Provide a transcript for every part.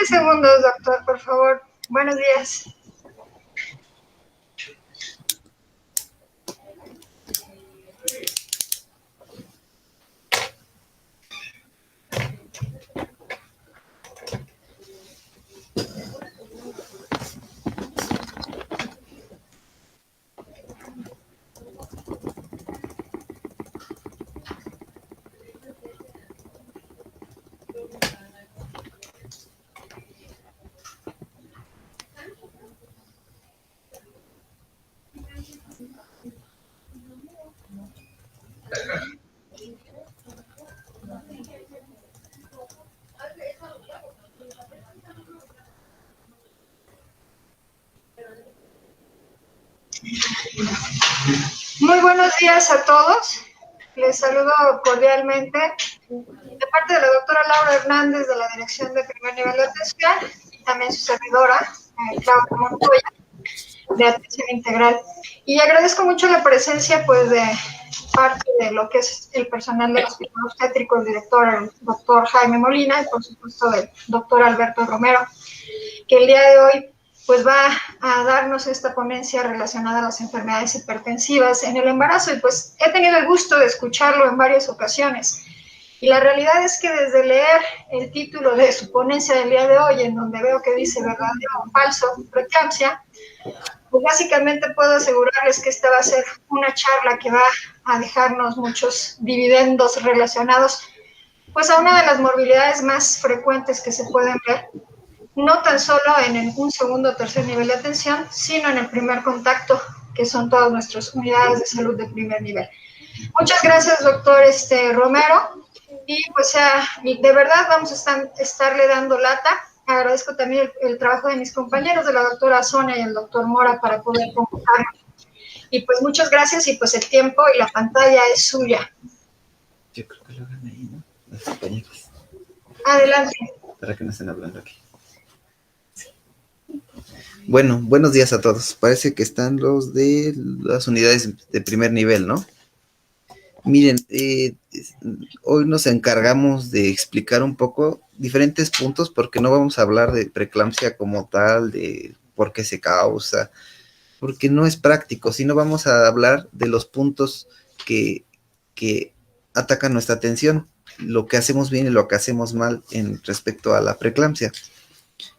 segundos, doctor, por favor. Buenos días. Muy buenos días a todos. Les saludo cordialmente de parte de la doctora Laura Hernández de la Dirección de Primer Nivel de Atención y también su servidora, Claudia Montoya, de Atención Integral. Y agradezco mucho la presencia pues de parte de lo que es el personal del Hospital Obstétrico, el director, el doctor Jaime Molina, y por supuesto del doctor Alberto Romero, que el día de hoy pues va a darnos esta ponencia relacionada a las enfermedades hipertensivas en el embarazo. Y pues he tenido el gusto de escucharlo en varias ocasiones. Y la realidad es que desde leer el título de su ponencia del día de hoy, en donde veo que dice verdadero o falso preeclampsia, pues básicamente puedo asegurarles que esta va a ser una charla que va a dejarnos muchos dividendos relacionados pues a una de las morbilidades más frecuentes que se pueden ver, no tan solo en un segundo o tercer nivel de atención, sino en el primer contacto, que son todas nuestras unidades de salud de primer nivel. Muchas gracias, doctor Romero. Y pues de verdad vamos a estarle dando lata. Agradezco también el trabajo de mis compañeros, de la doctora Sonia y el doctor Mora, para poder convocar. Y pues muchas gracias, y pues el tiempo y la pantalla es suya. Yo creo que lo hagan ahí, ¿no? Los compañeros. Adelante. Para que no estén hablando aquí. Bueno, buenos días a todos. Parece que están los de las unidades de primer nivel, ¿no? Miren, hoy nos encargamos de explicar un poco diferentes puntos, porque no vamos a hablar de preeclampsia como tal, de por qué se causa, porque no es práctico, sino vamos a hablar de los puntos que atacan nuestra atención, lo que hacemos bien y lo que hacemos mal en respecto a la preeclampsia.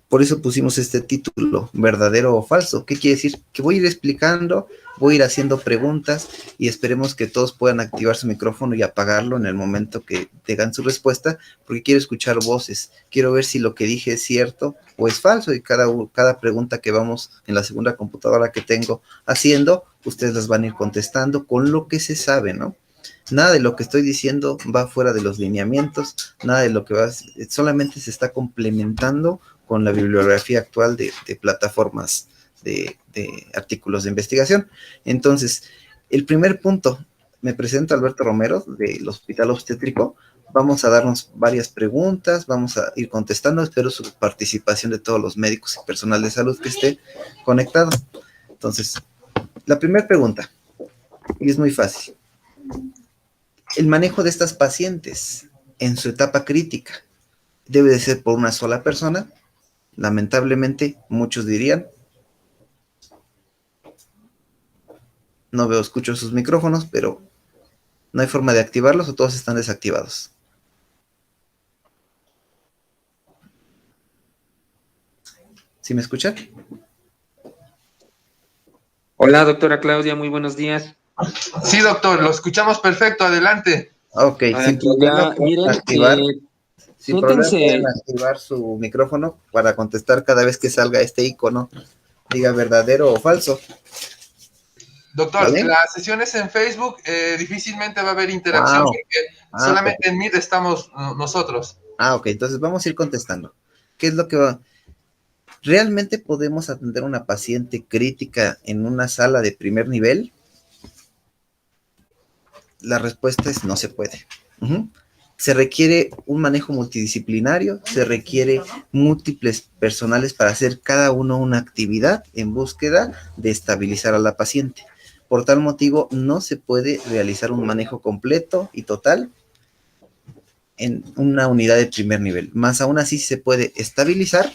Por eso pusimos este título, verdadero o falso. ¿Qué quiere decir? Que voy a ir explicando, voy a ir haciendo preguntas y esperemos que todos puedan activar su micrófono y apagarlo en el momento que tengan su respuesta, porque quiero escuchar voces, quiero ver si lo que dije es cierto o es falso, y cada pregunta que vamos en la segunda computadora que tengo haciendo, ustedes las van a ir contestando con lo que se sabe, ¿no? Nada de lo que estoy diciendo va fuera de los lineamientos, nada de lo que va, solamente se está complementando con la bibliografía actual de plataformas de artículos de investigación. Entonces, el primer punto, me presento Alberto Romero del Hospital Obstétrico. Vamos a darnos varias preguntas, vamos a ir contestando, espero su participación de todos los médicos y personal de salud que esté conectado. Entonces, la primera pregunta, y es muy fácil. El manejo de estas pacientes en su etapa crítica debe de ser por una sola persona. Lamentablemente, muchos dirían, no veo, escucho sus micrófonos, pero no hay forma de activarlos o todos están desactivados. ¿Sí me escuchan? Hola, doctora Claudia, muy buenos días. Sí, doctor, lo escuchamos perfecto, adelante. Ok, sin problema pueden activar, sin problema pueden activar su micrófono para contestar cada vez que salga este icono, diga verdadero o falso. Doctor, ¿vale? Las sesiones en Facebook difícilmente va a haber interacción, porque solamente en Meet estamos nosotros. Ok, entonces vamos a ir contestando. ¿Qué es lo que va? ¿Realmente podemos atender a una paciente crítica en una sala de primer nivel? La respuesta es no se puede. Se requiere un manejo multidisciplinario, se requiere múltiples personales para hacer cada uno una actividad en búsqueda de estabilizar a la paciente. Por tal motivo, no se puede realizar un manejo completo y total en una unidad de primer nivel. Más aún así se puede estabilizar.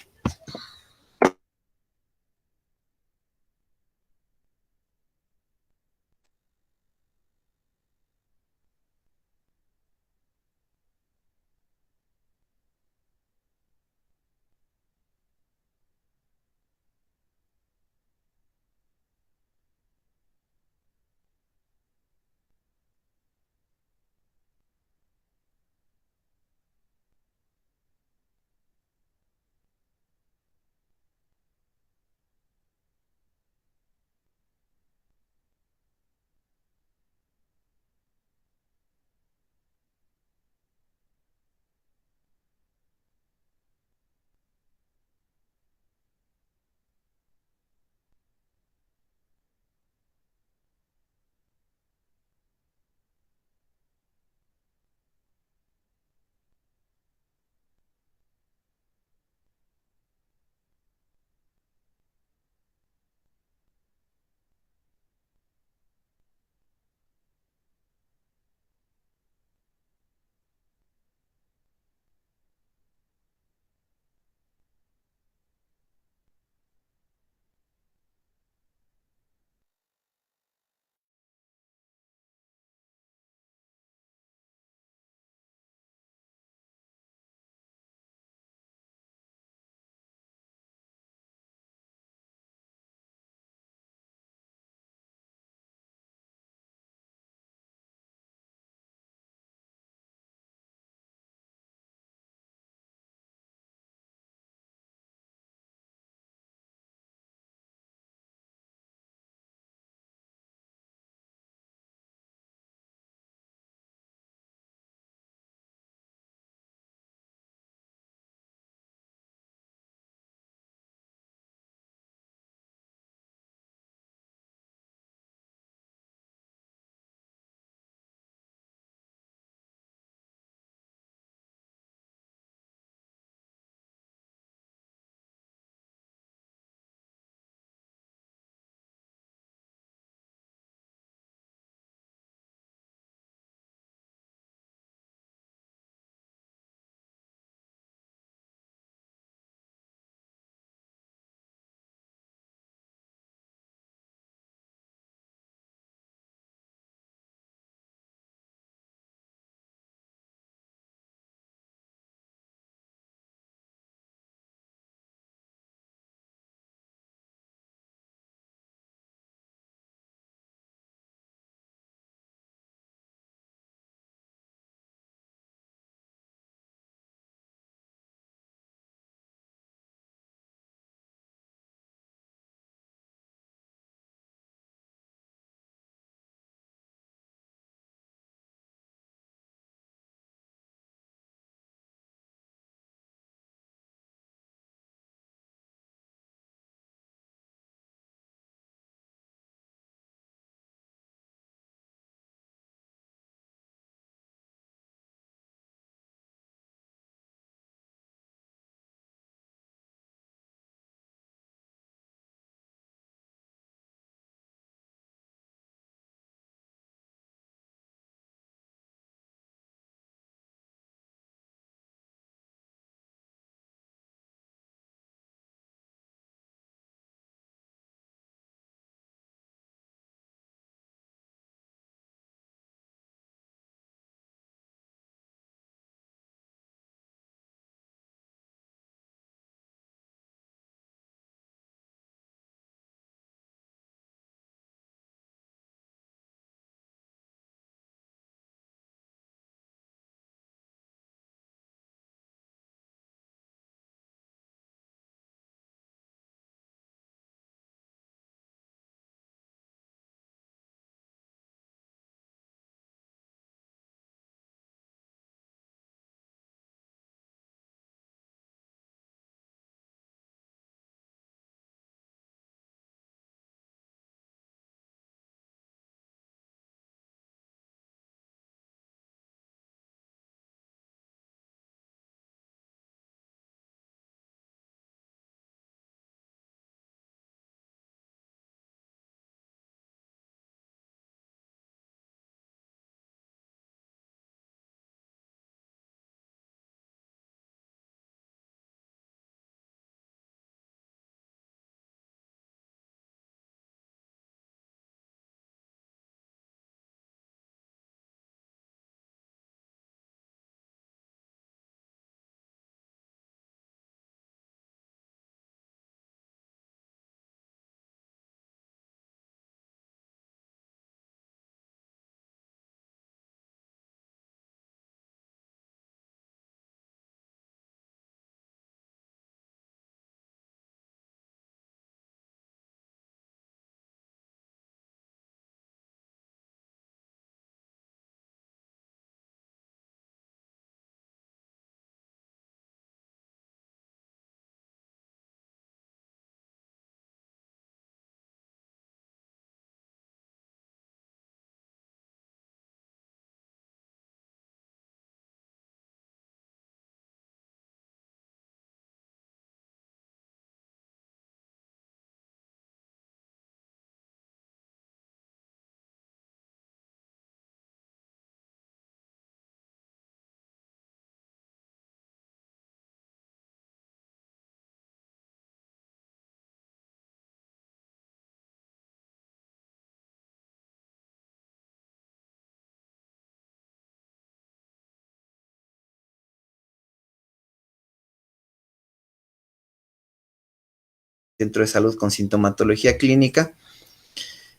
centro de salud con sintomatología clínica,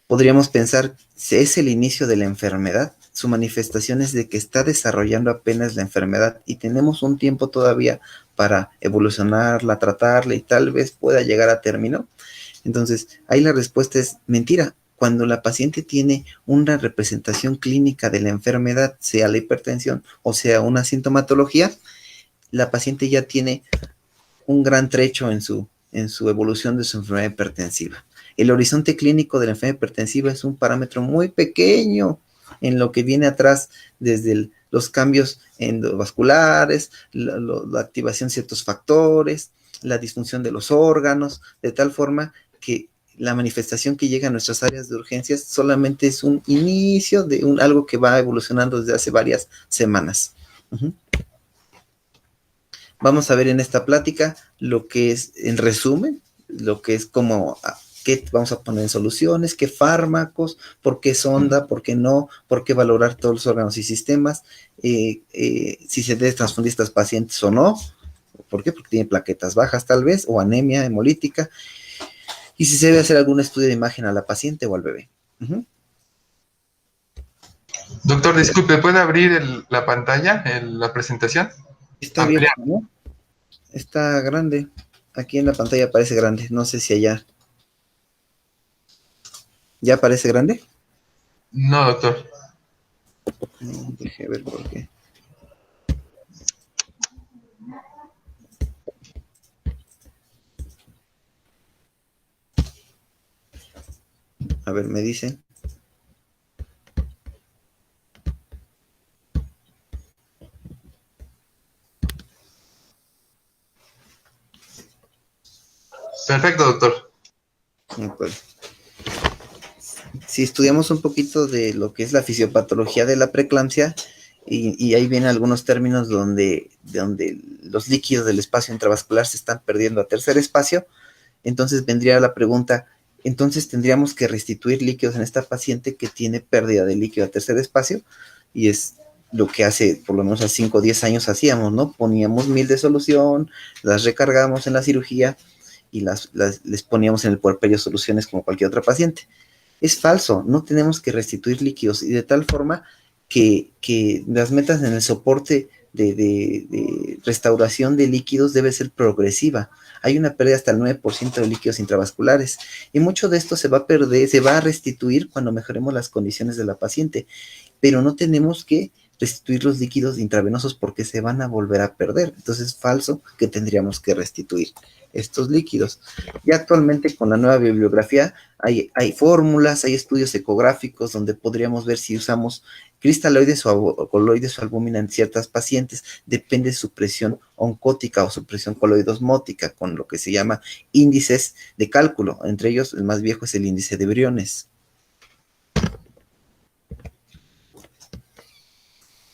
podríamos pensar si es el inicio de la enfermedad. Su manifestación es de que está desarrollando apenas la enfermedad y tenemos un tiempo todavía para evolucionarla, tratarla y tal vez pueda llegar a término. Entonces, ahí la respuesta es mentira. Cuando la paciente tiene una representación clínica de la enfermedad, sea la hipertensión o sea una sintomatología, la paciente ya tiene un gran trecho en su evolución de su enfermedad hipertensiva. El horizonte clínico de la enfermedad hipertensiva es un parámetro muy pequeño en lo que viene atrás, desde los cambios endovasculares, la activación de ciertos factores, la disfunción de los órganos, de tal forma que la manifestación que llega a nuestras áreas de urgencias solamente es un inicio de algo que va evolucionando desde hace varias semanas. Vamos a ver en esta plática lo que es, en resumen, lo que es como qué vamos a poner en soluciones, qué fármacos, por qué sonda, por qué no, por qué valorar todos los órganos y sistemas, si se debe transfundir a estos pacientes o no, ¿por qué? Porque tienen plaquetas bajas tal vez, o anemia hemolítica, y si se debe hacer algún estudio de imagen a la paciente o al bebé. Doctor, disculpe, ¿puede abrir la pantalla, la presentación? Está abierta, ¿no? Está grande. Aquí en la pantalla aparece grande. No sé si allá. ¿Ya aparece grande? No, doctor. Deje ver por qué. A ver, me dicen. Perfecto, doctor. Pues, si estudiamos un poquito de lo que es la fisiopatología de la preeclampsia, y ahí vienen algunos términos donde los líquidos del espacio intravascular se están perdiendo a tercer espacio, entonces vendría la pregunta, entonces tendríamos que restituir líquidos en esta paciente que tiene pérdida de líquido a tercer espacio, y es lo que hace por lo menos a 5 o 10 años hacíamos, ¿no? Poníamos 1000 de solución, las recargábamos en la cirugía y les poníamos en el puerperio soluciones como cualquier otra paciente. Es falso, no tenemos que restituir líquidos, y de tal forma que las metas en el soporte de restauración de líquidos debe ser progresiva. Hay una pérdida hasta el 9% de líquidos intravasculares, y mucho de esto se va a perder, se va a restituir cuando mejoremos las condiciones de la paciente, pero no tenemos que restituir los líquidos intravenosos porque se van a volver a perder. Entonces es falso que tendríamos que restituir estos líquidos. Ya actualmente con la nueva bibliografía hay fórmulas, hay estudios ecográficos donde podríamos ver si usamos cristaloides o coloides o albúmina en ciertas pacientes, depende de su presión oncótica o su presión coloidosmótica, con lo que se llama índices de cálculo. Entre ellos, el más viejo es el índice de Briones.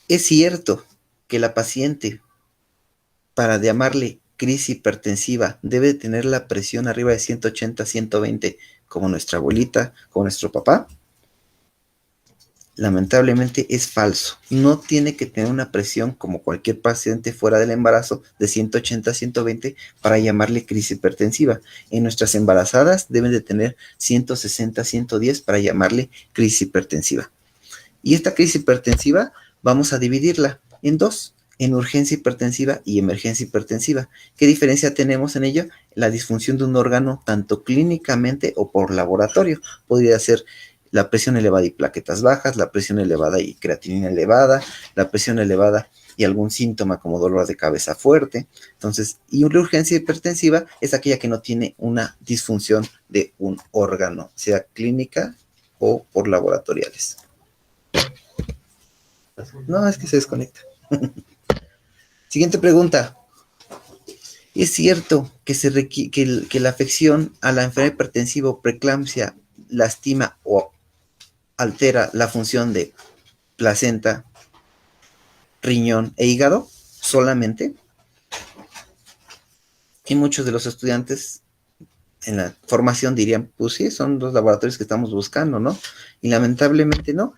Es cierto que la paciente, para llamarle crisis hipertensiva, debe tener la presión arriba de 180, 120, como nuestra abuelita, como nuestro papá. Lamentablemente es falso. No tiene que tener una presión como cualquier paciente fuera del embarazo de 180, 120 para llamarle crisis hipertensiva. En nuestras embarazadas deben de tener 160, 110 para llamarle crisis hipertensiva. Y esta crisis hipertensiva vamos a dividirla en dos, en urgencia hipertensiva y emergencia hipertensiva. ¿Qué diferencia tenemos en ello? La disfunción de un órgano tanto clínicamente o por laboratorio. Podría ser la presión elevada y plaquetas bajas, la presión elevada y creatinina elevada, la presión elevada y algún síntoma como dolor de cabeza fuerte. Entonces, y una urgencia hipertensiva es aquella que no tiene una disfunción de un órgano, sea clínica o por laboratoriales. No, es que se desconecta. Siguiente pregunta. ¿Es cierto que la afección a la enfermedad hipertensiva o preeclampsia lastima o altera la función de placenta, riñón e hígado solamente? Y muchos de los estudiantes en la formación dirían, pues sí, son los laboratorios que estamos buscando, ¿no? Y lamentablemente no.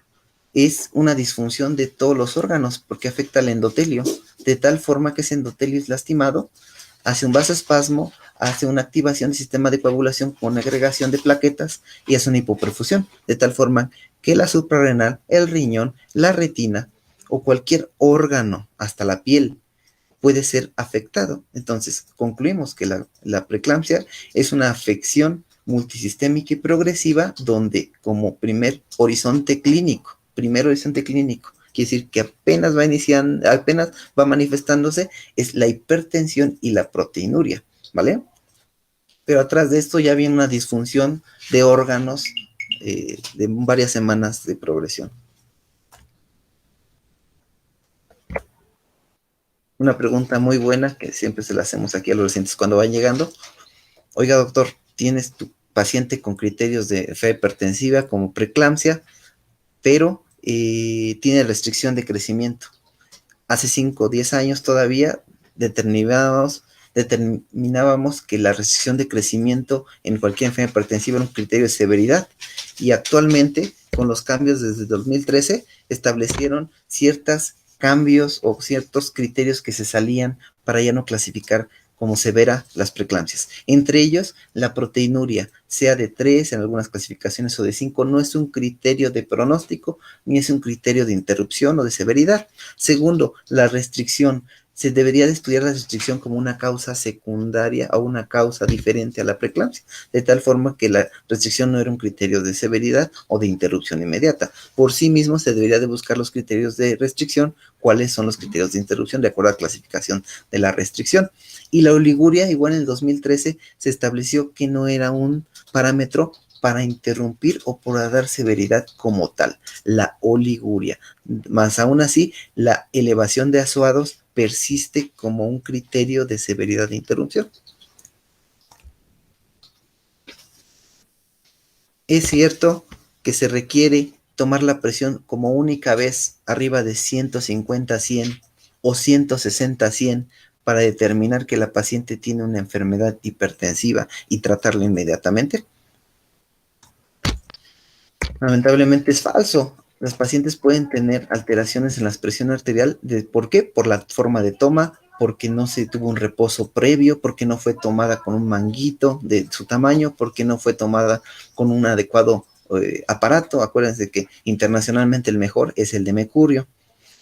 Es una disfunción de todos los órganos porque afecta al endotelio, de tal forma que ese endotelio es lastimado, hace un vasoespasmo, hace una activación del sistema de coagulación con agregación de plaquetas y hace una hipoperfusión, de tal forma que la suprarrenal, el riñón, la retina o cualquier órgano, hasta la piel, puede ser afectado. Entonces, concluimos que la preeclampsia es una afección multisistémica y progresiva donde como primer horizonte clínico, quiere decir que apenas va manifestándose, es la hipertensión y la proteinuria, ¿vale? Pero atrás de esto ya viene una disfunción de órganos de varias semanas de progresión. Una pregunta muy buena que siempre se la hacemos aquí a los residentes cuando van llegando. Oiga, doctor, ¿tienes tu paciente con criterios de enfermedad hipertensiva como preeclampsia, pero tiene restricción de crecimiento? Hace 5 o 10 años todavía determinábamos que la restricción de crecimiento en cualquier enfermedad hipertensiva era un criterio de severidad, y actualmente, con los cambios desde 2013, establecieron ciertos cambios o ciertos criterios que se salían para ya no clasificar como severa las preeclampsias. Entre ellos, la proteinuria, sea de 3 en algunas clasificaciones o de 5, no es un criterio de pronóstico ni es un criterio de interrupción o de severidad. Segundo, la restricción. Se debería de estudiar la restricción como una causa secundaria o una causa diferente a la preeclampsia, de tal forma que la restricción no era un criterio de severidad o de interrupción inmediata. Por sí mismo se debería de buscar los criterios de restricción, cuáles son los criterios de interrupción de acuerdo a la clasificación de la restricción. Y la oliguria, igual en el 2013, se estableció que no era un parámetro para interrumpir o para dar severidad como tal, la oliguria. Más aún así, la elevación de azoados persiste como un criterio de severidad de interrupción. Es cierto que se requiere tomar la presión como única vez arriba de 150/100 o 160/100 para determinar que la paciente tiene una enfermedad hipertensiva y tratarla inmediatamente. Lamentablemente es falso. Los pacientes pueden tener alteraciones en la presión arterial. ¿Por qué? Por la forma de toma, porque no se tuvo un reposo previo, porque no fue tomada con un manguito de su tamaño, porque no fue tomada con un adecuado aparato. Acuérdense que internacionalmente el mejor es el de mercurio,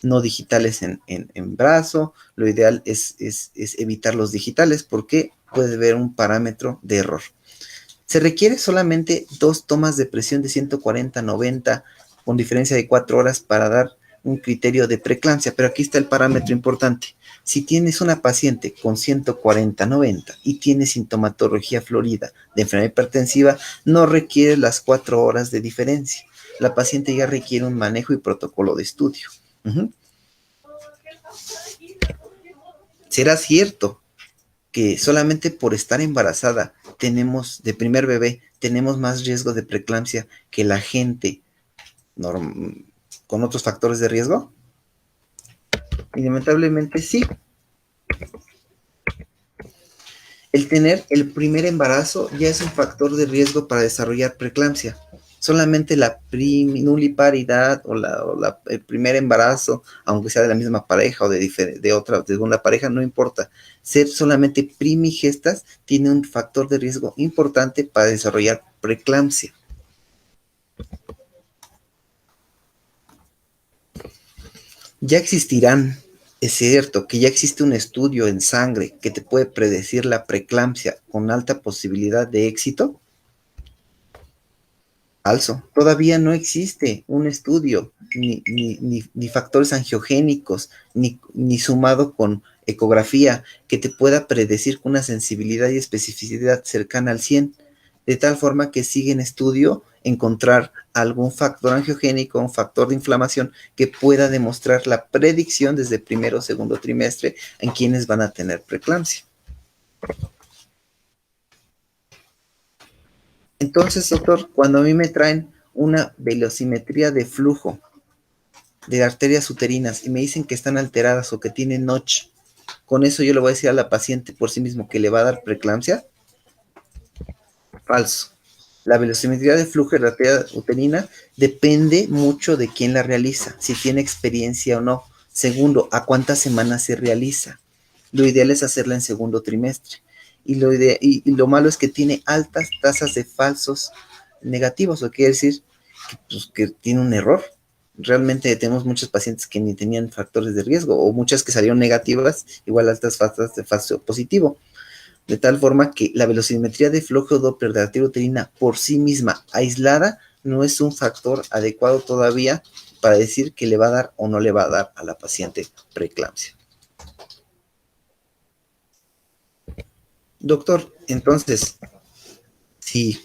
no digitales en brazo. Lo ideal es evitar los digitales porque puede haber un parámetro de error. Se requiere solamente 2 tomas de presión de 140/90 con diferencia de 4 horas para dar un criterio de preeclampsia, pero aquí está el parámetro importante. Si tienes una paciente con 140/90 y tiene sintomatología florida de enfermedad hipertensiva, no requiere las 4 horas de diferencia. La paciente ya requiere un manejo y protocolo de estudio. ¿Será cierto que solamente por estar embarazada de primer bebé, tenemos más riesgo de preeclampsia que la gente con otros factores de riesgo? Y lamentablemente sí. El tener el primer embarazo ya es un factor de riesgo para desarrollar preeclampsia. Solamente la nulliparidad o el primer embarazo, aunque sea de la misma pareja o de otra segunda pareja, no importa. Ser solamente primigestas tiene un factor de riesgo importante para desarrollar preeclampsia. Ya existirán, es cierto que ya existe un estudio en sangre que te puede predecir la preeclampsia con alta posibilidad de éxito. Falso. Todavía no existe un estudio, ni factores angiogénicos, ni sumado con ecografía que te pueda predecir con una sensibilidad y especificidad cercana al 100, de tal forma que sigue en estudio encontrar algún factor angiogénico, un factor de inflamación que pueda demostrar la predicción desde primero o segundo trimestre en quienes van a tener preeclampsia. Entonces, doctor, cuando a mí me traen una velocimetría de flujo de arterias uterinas y me dicen que están alteradas o que tienen Notch, ¿con eso yo le voy a decir a la paciente por sí mismo que le va a dar preeclampsia? Falso. La velocimetría de flujo de la arteria uterina depende mucho de quién la realiza, si tiene experiencia o no. Segundo, ¿a cuántas semanas se realiza? Lo ideal es hacerla en segundo trimestre. y lo malo es que tiene altas tasas de falsos negativos, lo que quiere decir que tiene un error. Realmente tenemos muchos pacientes que ni tenían factores de riesgo, o muchas que salieron negativas, igual altas tasas de falso positivo. De tal forma que la velocimetría de flujo Doppler de la arteria uterina por sí misma, aislada, no es un factor adecuado todavía para decir que le va a dar o no le va a dar a la paciente preeclampsia. Doctor, entonces, sí,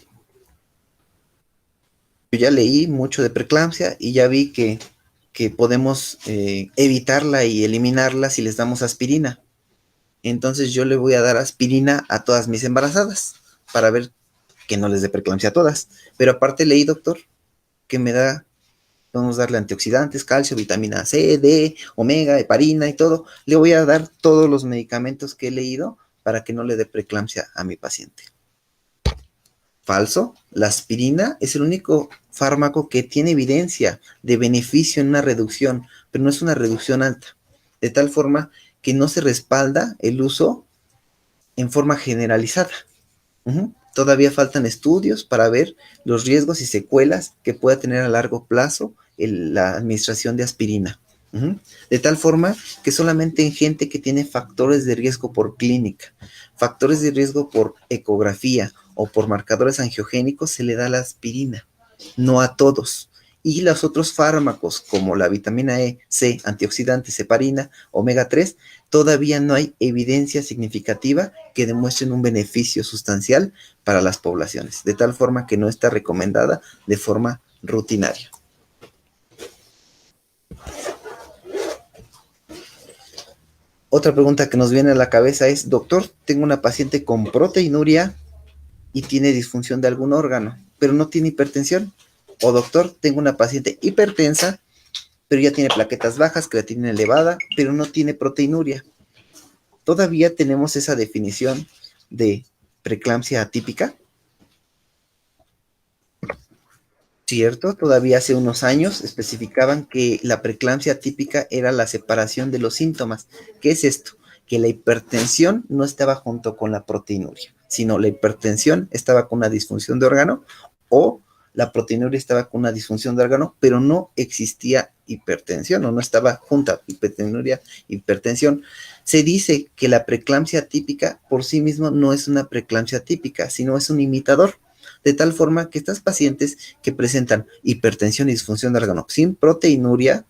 yo ya leí mucho de preeclampsia y ya vi que podemos evitarla y eliminarla si les damos aspirina. Entonces yo le voy a dar aspirina a todas mis embarazadas para ver que no les dé preeclampsia a todas. Pero aparte leí, doctor, que podemos darle antioxidantes, calcio, vitamina C, D, omega, heparina y todo. Le voy a dar todos los medicamentos que he leído para que no le dé preeclampsia a mi paciente. Falso, la aspirina es el único fármaco que tiene evidencia de beneficio en una reducción, pero no es una reducción alta, de tal forma que no se respalda el uso en forma generalizada. Todavía faltan estudios para ver los riesgos y secuelas que pueda tener a largo plazo la administración de aspirina. De tal forma que solamente en gente que tiene factores de riesgo por clínica, factores de riesgo por ecografía o por marcadores angiogénicos se le da la aspirina, no a todos. Y los otros fármacos como la vitamina E, C, antioxidantes, heparina, omega 3, todavía no hay evidencia significativa que demuestren un beneficio sustancial para las poblaciones, de tal forma que no está recomendada de forma rutinaria. Otra pregunta que nos viene a la cabeza es, doctor, tengo una paciente con proteinuria y tiene disfunción de algún órgano, pero no tiene hipertensión. O doctor, tengo una paciente hipertensa, pero ya tiene plaquetas bajas, creatinina elevada, pero no tiene proteinuria. ¿Todavía tenemos esa definición de preeclampsia atípica? Cierto, todavía hace unos años especificaban que la preeclampsia atípica era la separación de los síntomas. ¿Qué es esto? Que la hipertensión no estaba junto con la proteinuria, sino la hipertensión estaba con una disfunción de órgano o la proteinuria estaba con una disfunción de órgano, pero no existía hipertensión o no estaba junta proteinuria, hipertensión. Se dice que la preeclampsia atípica por sí mismo no es una preeclampsia atípica, sino es un imitador. De tal forma que estas pacientes que presentan hipertensión y disfunción de órgano sin proteinuria,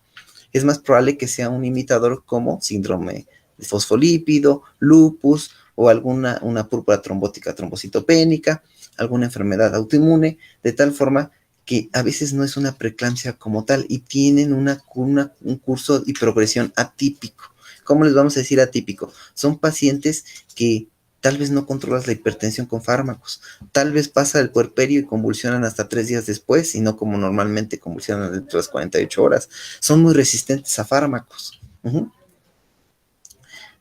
es más probable que sea un imitador como síndrome de fosfolípido, lupus o una púrpura trombótica trombocitopénica, alguna enfermedad autoinmune, de tal forma que a veces no es una preeclampsia como tal y tienen un curso y progresión atípico. ¿Cómo les vamos a decir atípico? Son pacientes que tal vez no controlas la hipertensión con fármacos, tal vez pasa el puerperio y convulsionan hasta 3 días después y no como normalmente convulsionan dentro de las 48 horas. Son muy resistentes a fármacos.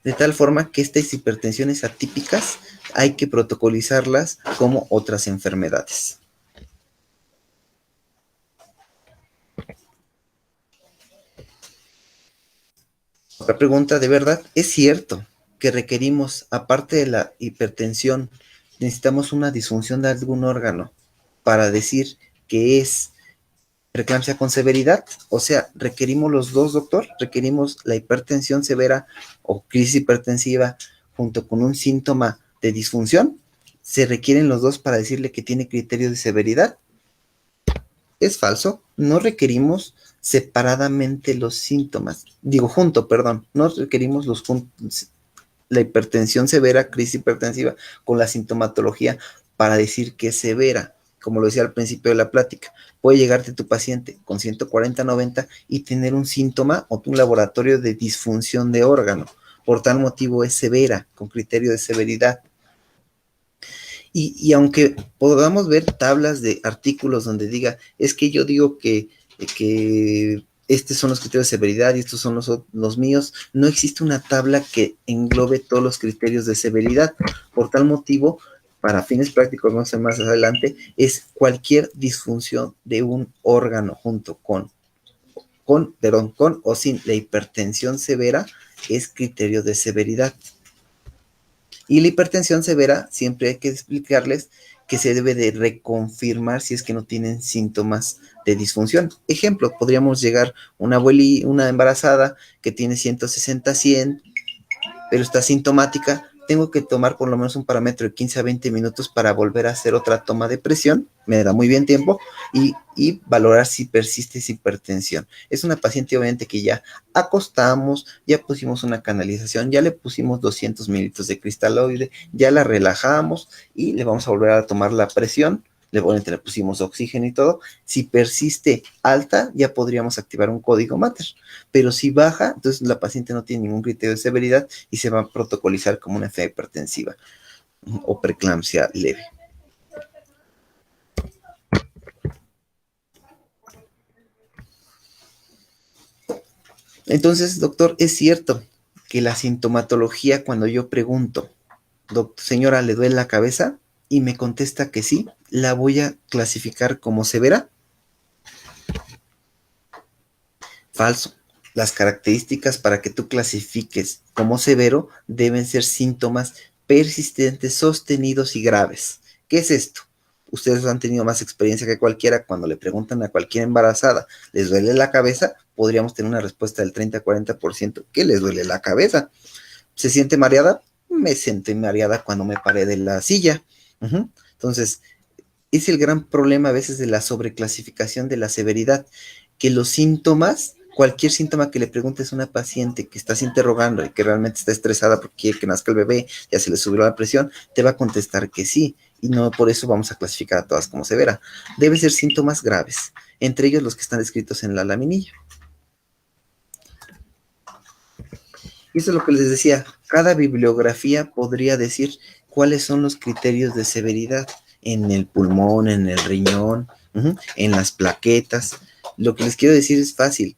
De tal forma que estas hipertensiones atípicas hay que protocolizarlas como otras enfermedades. Otra pregunta, ¿de verdad es cierto que requerimos, aparte de la hipertensión, necesitamos una disfunción de algún órgano para decir que es preeclampsia con severidad? O sea, ¿requerimos los dos, doctor? ¿Requerimos la hipertensión severa o crisis hipertensiva junto con un síntoma de disfunción? ¿Se requieren los dos para decirle que tiene criterio de severidad? Es falso, no requerimos separadamente los síntomas. No requerimos la hipertensión severa, crisis hipertensiva, con la sintomatología para decir que es severa. Como lo decía al principio de la plática, puede llegarte tu paciente con 140-90 y tener un síntoma o un laboratorio de disfunción de órgano. Por tal motivo es severa, con criterio de severidad. Y aunque podamos ver tablas de artículos donde diga, es que yo digo que estos son los criterios de severidad y estos son los míos, no existe una tabla que englobe todos los criterios de severidad. Por tal motivo, para fines prácticos, vamos a ver más adelante, es cualquier disfunción de un órgano junto con o sin la hipertensión severa, es criterio de severidad. Y la hipertensión severa, siempre hay que explicarles que se debe de reconfirmar si es que no tienen síntomas de disfunción. Ejemplo, podríamos llegar una embarazada que tiene 160-100, pero está sintomática. Tengo que tomar por lo menos un parámetro de 15 a 20 minutos para volver a hacer otra toma de presión, me da muy bien tiempo, y valorar si persiste esa hipertensión. Es una paciente obviamente que ya acostamos, ya pusimos una canalización, ya le pusimos 200 mililitros de cristaloide, ya la relajamos y le vamos a volver a tomar la presión. Le pusimos oxígeno y todo. Si persiste alta, ya podríamos activar un código Mater, pero si baja, entonces la paciente no tiene ningún criterio de severidad y se va a protocolizar como una enfermedad hipertensiva o preeclampsia leve. Entonces, doctor, es cierto que la sintomatología, cuando yo pregunto, señora, ¿le duele la cabeza? Y me contesta que sí, ¿la voy a clasificar como severa? Falso. Las características para que tú clasifiques como severo deben ser síntomas persistentes, sostenidos y graves. ¿Qué es esto? Ustedes han tenido más experiencia que cualquiera. Cuando le preguntan a cualquier embarazada, ¿les duele la cabeza? Podríamos tener una respuesta del 30-40%. ¿Qué les duele la cabeza? ¿Se siente mareada? Me sentí mareada cuando me paré de la silla. Entonces, es el gran problema a veces de la sobreclasificación de la severidad, que los síntomas, cualquier síntoma que le preguntes a una paciente que estás interrogando y que realmente está estresada porque quiere que nazca el bebé, ya se le subió la presión, te va a contestar que sí, y no por eso vamos a clasificar a todas como severa. Deben ser síntomas graves, entre ellos los que están descritos en la laminilla. Y eso es lo que les decía, cada bibliografía podría decir cuáles son los criterios de severidad en el pulmón, en el riñón, en las plaquetas. Lo que les quiero decir es fácil.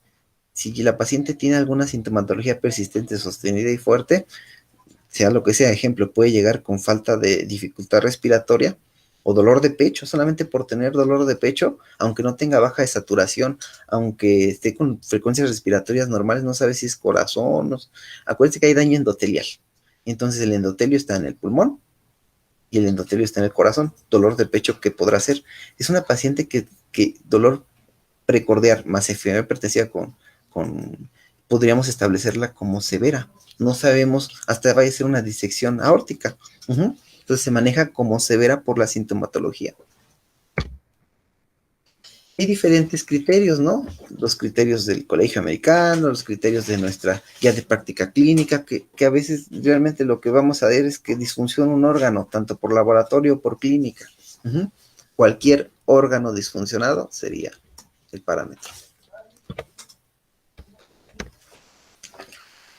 Si la paciente tiene alguna sintomatología persistente, sostenida y fuerte, sea lo que sea, ejemplo, puede llegar con falta de dificultad respiratoria o dolor de pecho, solamente por tener dolor de pecho, aunque no tenga baja de saturación, aunque esté con frecuencias respiratorias normales, no sabe si es corazón. No. Acuérdense que hay daño endotelial. Entonces el endotelio está en el pulmón y el endotelio está en el corazón. Dolor de pecho, ¿qué podrá ser? Es una paciente que dolor precordial más enfermedad hipertensiva podríamos establecerla como severa. No sabemos, hasta vaya a ser una disección aórtica. Entonces se maneja como severa por la sintomatología. Hay diferentes criterios, ¿no? Los criterios del Colegio Americano, los criterios de nuestra guía de práctica clínica, que a veces realmente lo que vamos a ver es que disfunciona un órgano, tanto por laboratorio o por clínica. Cualquier órgano disfuncionado sería el parámetro.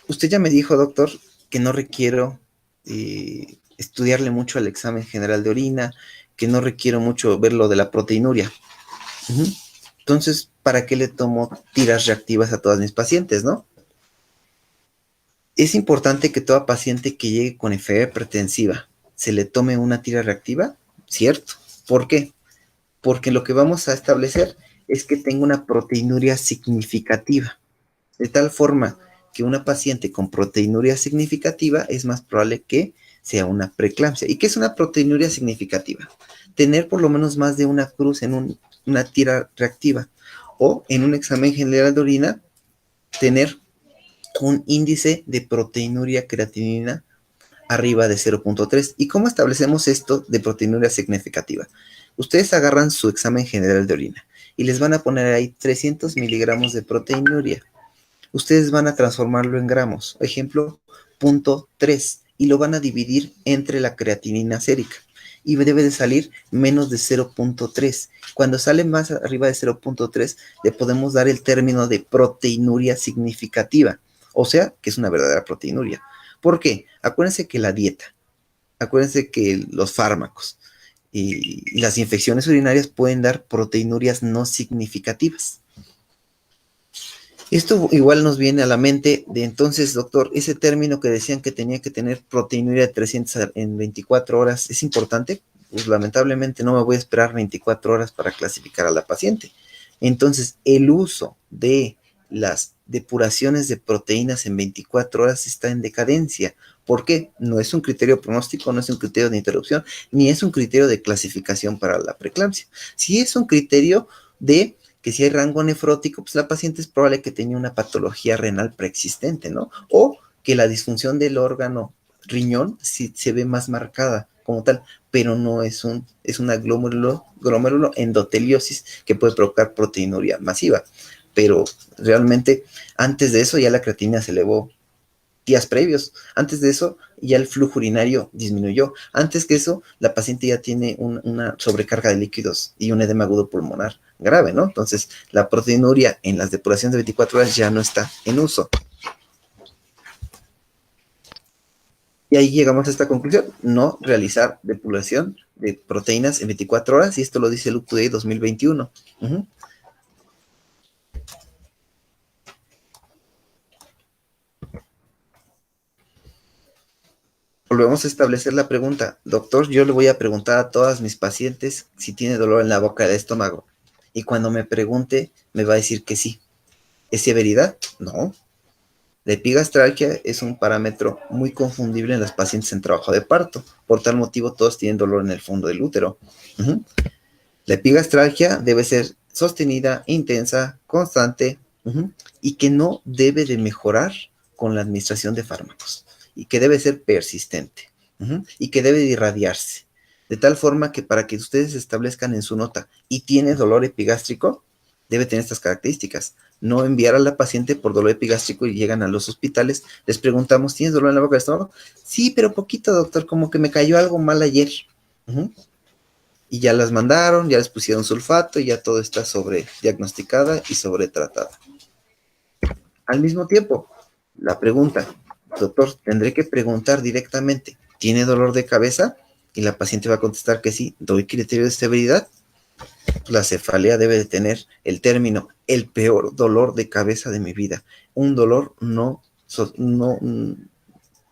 Usted ya me dijo, doctor, que no requiero estudiarle mucho al examen general de orina, que no requiero mucho ver lo de la proteinuria. Entonces, ¿para qué le tomo tiras reactivas a todas mis pacientes, no? Es importante que toda paciente que llegue con enfermedad hipertensiva se le tome una tira reactiva, ¿cierto? ¿Por qué? Porque lo que vamos a establecer es que tenga una proteinuria significativa, de tal forma que una paciente con proteinuria significativa es más probable que sea una preeclampsia. ¿Y qué es una proteinuria significativa? Tener por lo menos más de una cruz en una tira reactiva, o en un examen general de orina tener un índice de proteinuria creatinina arriba de 0.3. ¿Y cómo establecemos esto de proteinuria significativa? Ustedes agarran su examen general de orina y les van a poner ahí 300 miligramos de proteinuria. Ustedes van a transformarlo en gramos, ejemplo, 0.3, y lo van a dividir entre la creatinina sérica. Y debe de salir menos de 0.3. Cuando sale más arriba de 0.3, le podemos dar el término de proteinuria significativa. O sea, que es una verdadera proteinuria. ¿Por qué? Acuérdense que la dieta, acuérdense que los fármacos y las infecciones urinarias pueden dar proteinurias no significativas. Esto igual nos viene a la mente de entonces, doctor, ese término que decían que tenía que tener proteinuria de 300 en 24 horas, ¿es importante? Pues lamentablemente no me voy a esperar 24 horas para clasificar a la paciente. Entonces, el uso de las depuraciones de proteínas en 24 horas está en decadencia. ¿Por qué? No es un criterio pronóstico, no es un criterio de interrupción, ni es un criterio de clasificación para la preeclampsia. Sí es un criterio de que si hay rango nefrótico, pues la paciente es probable que tenga una patología renal preexistente, ¿no? O que la disfunción del órgano riñón sí se ve más marcada como tal, pero no es una glomérulo endoteliosis que puede provocar proteinuria masiva. Pero realmente antes de eso ya la creatinina se elevó días previos. Antes de eso, ya el flujo urinario disminuyó. Antes que eso, la paciente ya tiene una sobrecarga de líquidos y un edema agudo pulmonar grave, ¿no? Entonces, la proteinuria en las depuraciones de 24 horas ya no está en uso. Y ahí llegamos a esta conclusión, no realizar depuración de proteínas en 24 horas, y esto lo dice el UPDA 2021. Volvemos a establecer la pregunta. Doctor, yo le voy a preguntar a todas mis pacientes si tiene dolor en la boca del estómago. Y cuando me pregunte, me va a decir que sí. ¿Es severidad? No. La epigastralgia es un parámetro muy confundible en las pacientes en trabajo de parto. Por tal motivo, todos tienen dolor en el fondo del útero. La epigastralgia debe ser sostenida, intensa, constante, y que no debe de mejorar con la administración de fármacos, y que debe ser persistente, y que debe de irradiarse, de tal forma que para que ustedes establezcan en su nota y tiene dolor epigástrico, debe tener estas características. No enviar a la paciente por dolor epigástrico y llegan a los hospitales, les preguntamos, ¿tienes dolor en la boca del estómago? Sí, pero poquito, doctor, como que me cayó algo mal ayer. Y ya las mandaron, ya les pusieron sulfato y ya todo está sobrediagnosticada y sobretratada. Al mismo tiempo, la pregunta, doctor, tendré que preguntar directamente, ¿tiene dolor de cabeza? Y la paciente va a contestar que sí. ¿Doy criterio de severidad? La cefalea debe de tener el término, el peor dolor de cabeza de mi vida. Un dolor no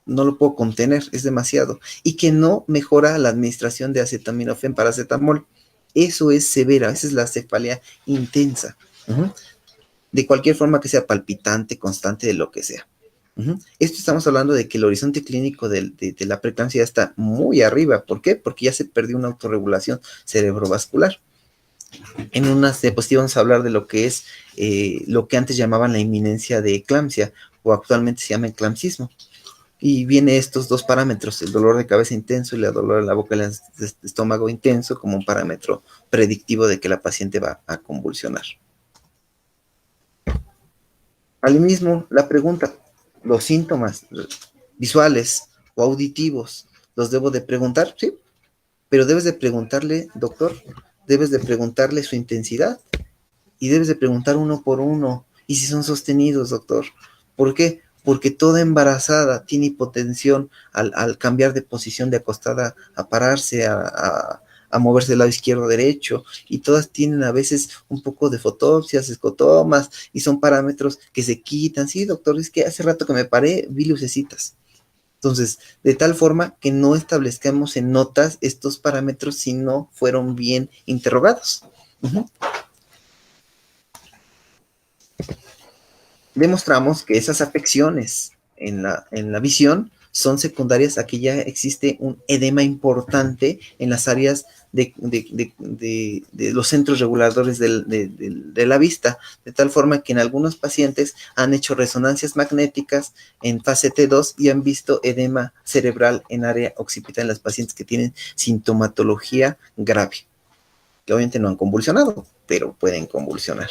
lo puedo contener, es demasiado. Y que no mejora la administración de acetaminofén, paracetamol. Eso es severa, esa es la cefalea intensa. De cualquier forma que sea palpitante, constante, de lo que sea. Esto estamos hablando de que el horizonte clínico de la preeclampsia ya está muy arriba. ¿Por qué? Porque ya se perdió una autorregulación cerebrovascular. En unas diapositivas vamos a hablar de lo que es lo que antes llamaban la inminencia de eclampsia, o actualmente se llama eclampsismo. Y viene estos dos parámetros, el dolor de cabeza intenso y el dolor en la boca y el estómago intenso, como un parámetro predictivo de que la paciente va a convulsionar. Al mismo, la pregunta, ¿los síntomas visuales o auditivos los debo de preguntar? Sí, pero debes de preguntarle, doctor, debes de preguntarle su intensidad y debes de preguntar uno por uno. Y si son sostenidos, doctor. ¿Por qué? Porque toda embarazada tiene hipotensión al cambiar de posición de acostada a pararse, a moverse del lado izquierdo a derecho, y todas tienen a veces un poco de fotopsias, escotomas, y son parámetros que se quitan. Sí, doctor, es que hace rato que me paré, vi lucecitas. Entonces, de tal forma que no establezcamos en notas estos parámetros si no fueron bien interrogados. Demostramos que esas afecciones en la visión son secundarias a que ya existe un edema importante en las áreas de los centros reguladores de la vista, de tal forma que en algunos pacientes han hecho resonancias magnéticas en fase T2 y han visto edema cerebral en área occipital en las pacientes que tienen sintomatología grave, que obviamente no han convulsionado, pero pueden convulsionar.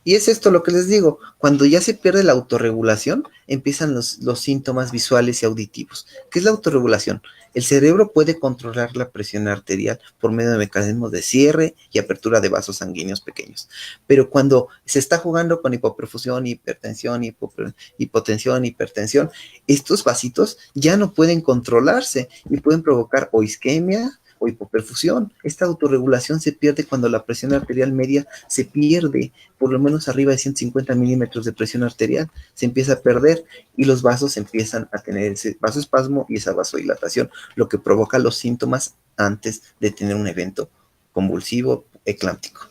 Y es esto lo que les digo, cuando ya se pierde la autorregulación, empiezan los síntomas visuales y auditivos. ¿Qué es la autorregulación? El cerebro puede controlar la presión arterial por medio de mecanismos de cierre y apertura de vasos sanguíneos pequeños. Pero cuando se está jugando con hipoperfusión, hipertensión, hipotensión, hipertensión, estos vasitos ya no pueden controlarse y pueden provocar o isquemia o hipoperfusión. Esta autorregulación se pierde cuando la presión arterial media se pierde, por lo menos arriba de 150 milímetros de presión arterial, se empieza a perder y los vasos empiezan a tener ese vasoespasmo y esa vasodilatación, lo que provoca los síntomas antes de tener un evento convulsivo eclámptico.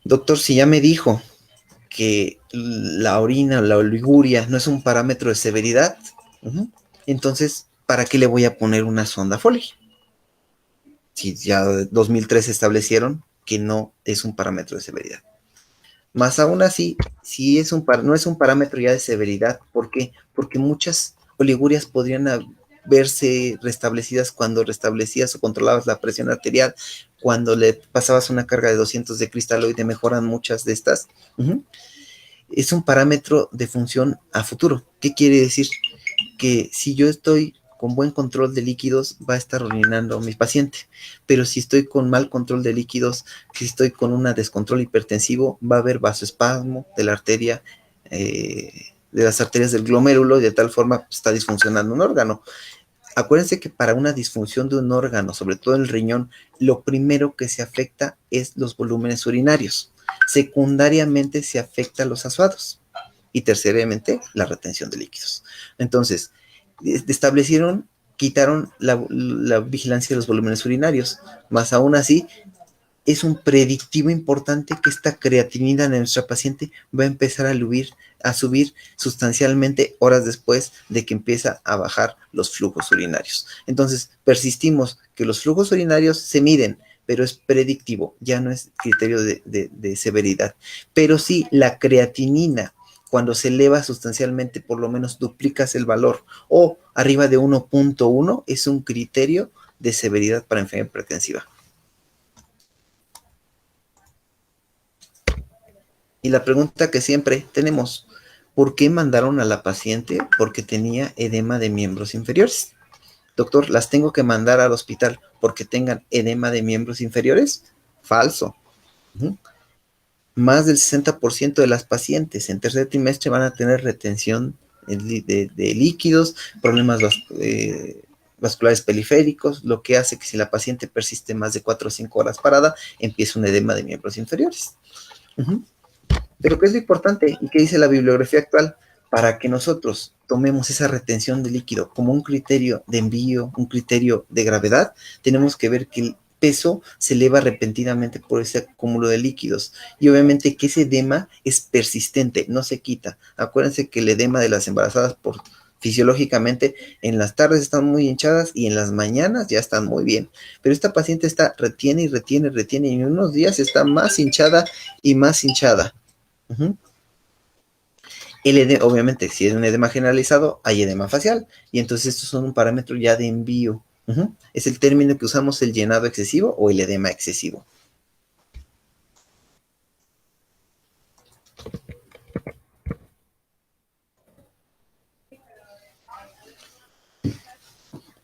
Doctor, si ya me dijo que la orina o la oliguria no es un parámetro de severidad, entonces, ¿para qué le voy a poner una sonda Foley? Si ya en 2003 establecieron que no es un parámetro de severidad. Más aún así, si es no es un parámetro ya de severidad. ¿Por qué? Porque muchas oligurias podrían verse restablecidas cuando restablecías o controlabas la presión arterial, cuando le pasabas una carga de 200 de cristaloide, mejoran muchas de estas. Es un parámetro de función a futuro. ¿Qué quiere decir? Que si yo estoy con buen control de líquidos, va a estar orinando mi paciente. Pero si estoy con mal control de líquidos, si estoy con un descontrol hipertensivo, va a haber vasoespasmo de la arteria, de las arterias del glomérulo, y de tal forma está disfuncionando un órgano. Acuérdense que para una disfunción de un órgano, sobre todo el riñón, lo primero que se afecta es los volúmenes urinarios. Secundariamente se afecta los azuados. Y terceramente, la retención de líquidos. Entonces, quitaron la vigilancia de los volúmenes urinarios, más aún así, es un predictivo importante que esta creatinina de nuestra paciente va a empezar a subir sustancialmente horas después de que empieza a bajar los flujos urinarios. Entonces, persistimos que los flujos urinarios se miden, pero es predictivo, ya no es criterio de severidad. Pero sí, la creatinina, cuando se eleva sustancialmente, por lo menos duplicas el valor, o arriba de 1.1, es un criterio de severidad para enfermedad hipertensiva. Y la pregunta que siempre tenemos, ¿por qué mandaron a la paciente? Porque tenía edema de miembros inferiores. Doctor, ¿las tengo que mandar al hospital porque tengan edema de miembros inferiores? Falso. Más del 60% de las pacientes en tercer trimestre van a tener retención de líquidos, problemas vasculares periféricos, lo que hace que si la paciente persiste más de 4 o 5 horas parada, empiece un edema de miembros inferiores. Pero ¿qué es lo importante? ¿Y qué dice la bibliografía actual? Para que nosotros tomemos esa retención de líquido como un criterio de envío, un criterio de gravedad, tenemos que ver que el peso se eleva repentinamente por ese acúmulo de líquidos. Y obviamente que ese edema es persistente, no se quita. Acuérdense que el edema de las embarazadas fisiológicamente en las tardes están muy hinchadas y en las mañanas ya están muy bien. Pero esta paciente retiene y en unos días está más hinchada y más hinchada. El edema, obviamente, si es un edema generalizado, hay edema facial, y entonces estos son un parámetro ya de envío. Es el término que usamos, el llenado excesivo o el edema excesivo.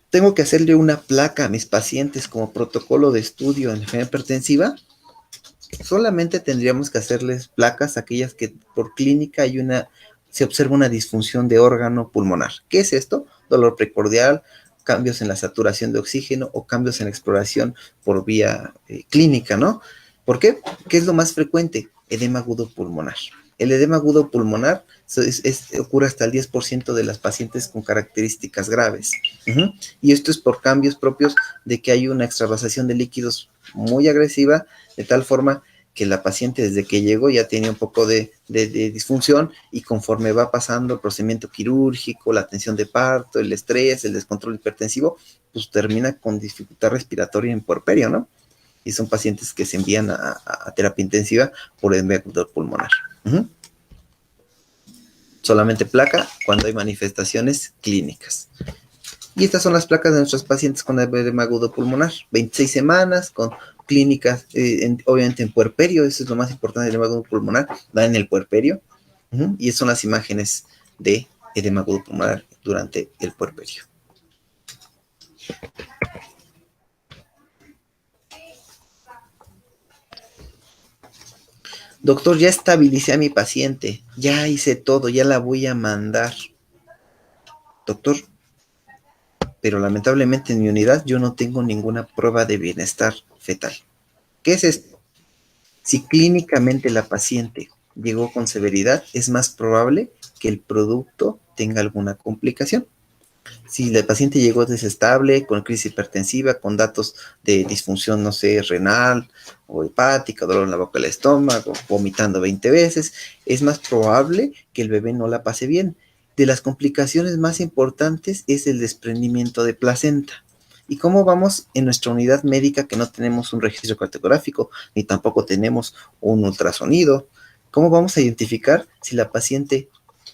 Tengo que hacerle una placa a mis pacientes como protocolo de estudio en enfermedad hipertensiva. Solamente tendríamos que hacerles placas aquellas que por clínica se observa una disfunción de órgano pulmonar. ¿Qué es esto? Dolor precordial, cambios en la saturación de oxígeno o cambios en la exploración por vía clínica, ¿no? ¿Por qué? ¿Qué es lo más frecuente? Edema agudo pulmonar. El edema agudo pulmonar ocurre hasta el 10% de las pacientes con características graves. Y esto es por cambios propios de que hay una extravasación de líquidos muy agresiva, de tal forma que la paciente desde que llegó ya tiene un poco de disfunción, y conforme va pasando el procedimiento quirúrgico, la atención de parto, el estrés, el descontrol hipertensivo, pues termina con dificultad respiratoria en puerperio, ¿no? Y son pacientes que se envían a terapia intensiva por edema agudo pulmonar. Solamente placa cuando hay manifestaciones clínicas. Y estas son las placas de nuestros pacientes con edema agudo pulmonar. 26 semanas con clínicas, obviamente en puerperio, eso es lo más importante del edema agudo pulmonar, va en el puerperio. Y son las imágenes de edema agudo pulmonar durante el puerperio. Doctor, ya estabilicé a mi paciente, ya hice todo, ya la voy a mandar. Doctor, pero lamentablemente en mi unidad yo no tengo ninguna prueba de bienestar fetal. ¿Qué es esto? Si clínicamente la paciente llegó con severidad, es más probable que el producto tenga alguna complicación. Si la paciente llegó desestable, con crisis hipertensiva, con datos de disfunción, no sé, renal o hepática, dolor en la boca del estómago, vomitando 20 veces, es más probable que el bebé no la pase bien. De las complicaciones más importantes es el desprendimiento de placenta. ¿Y cómo vamos en nuestra unidad médica que no tenemos un registro cartográfico, ni tampoco tenemos un ultrasonido? ¿Cómo vamos a identificar si la paciente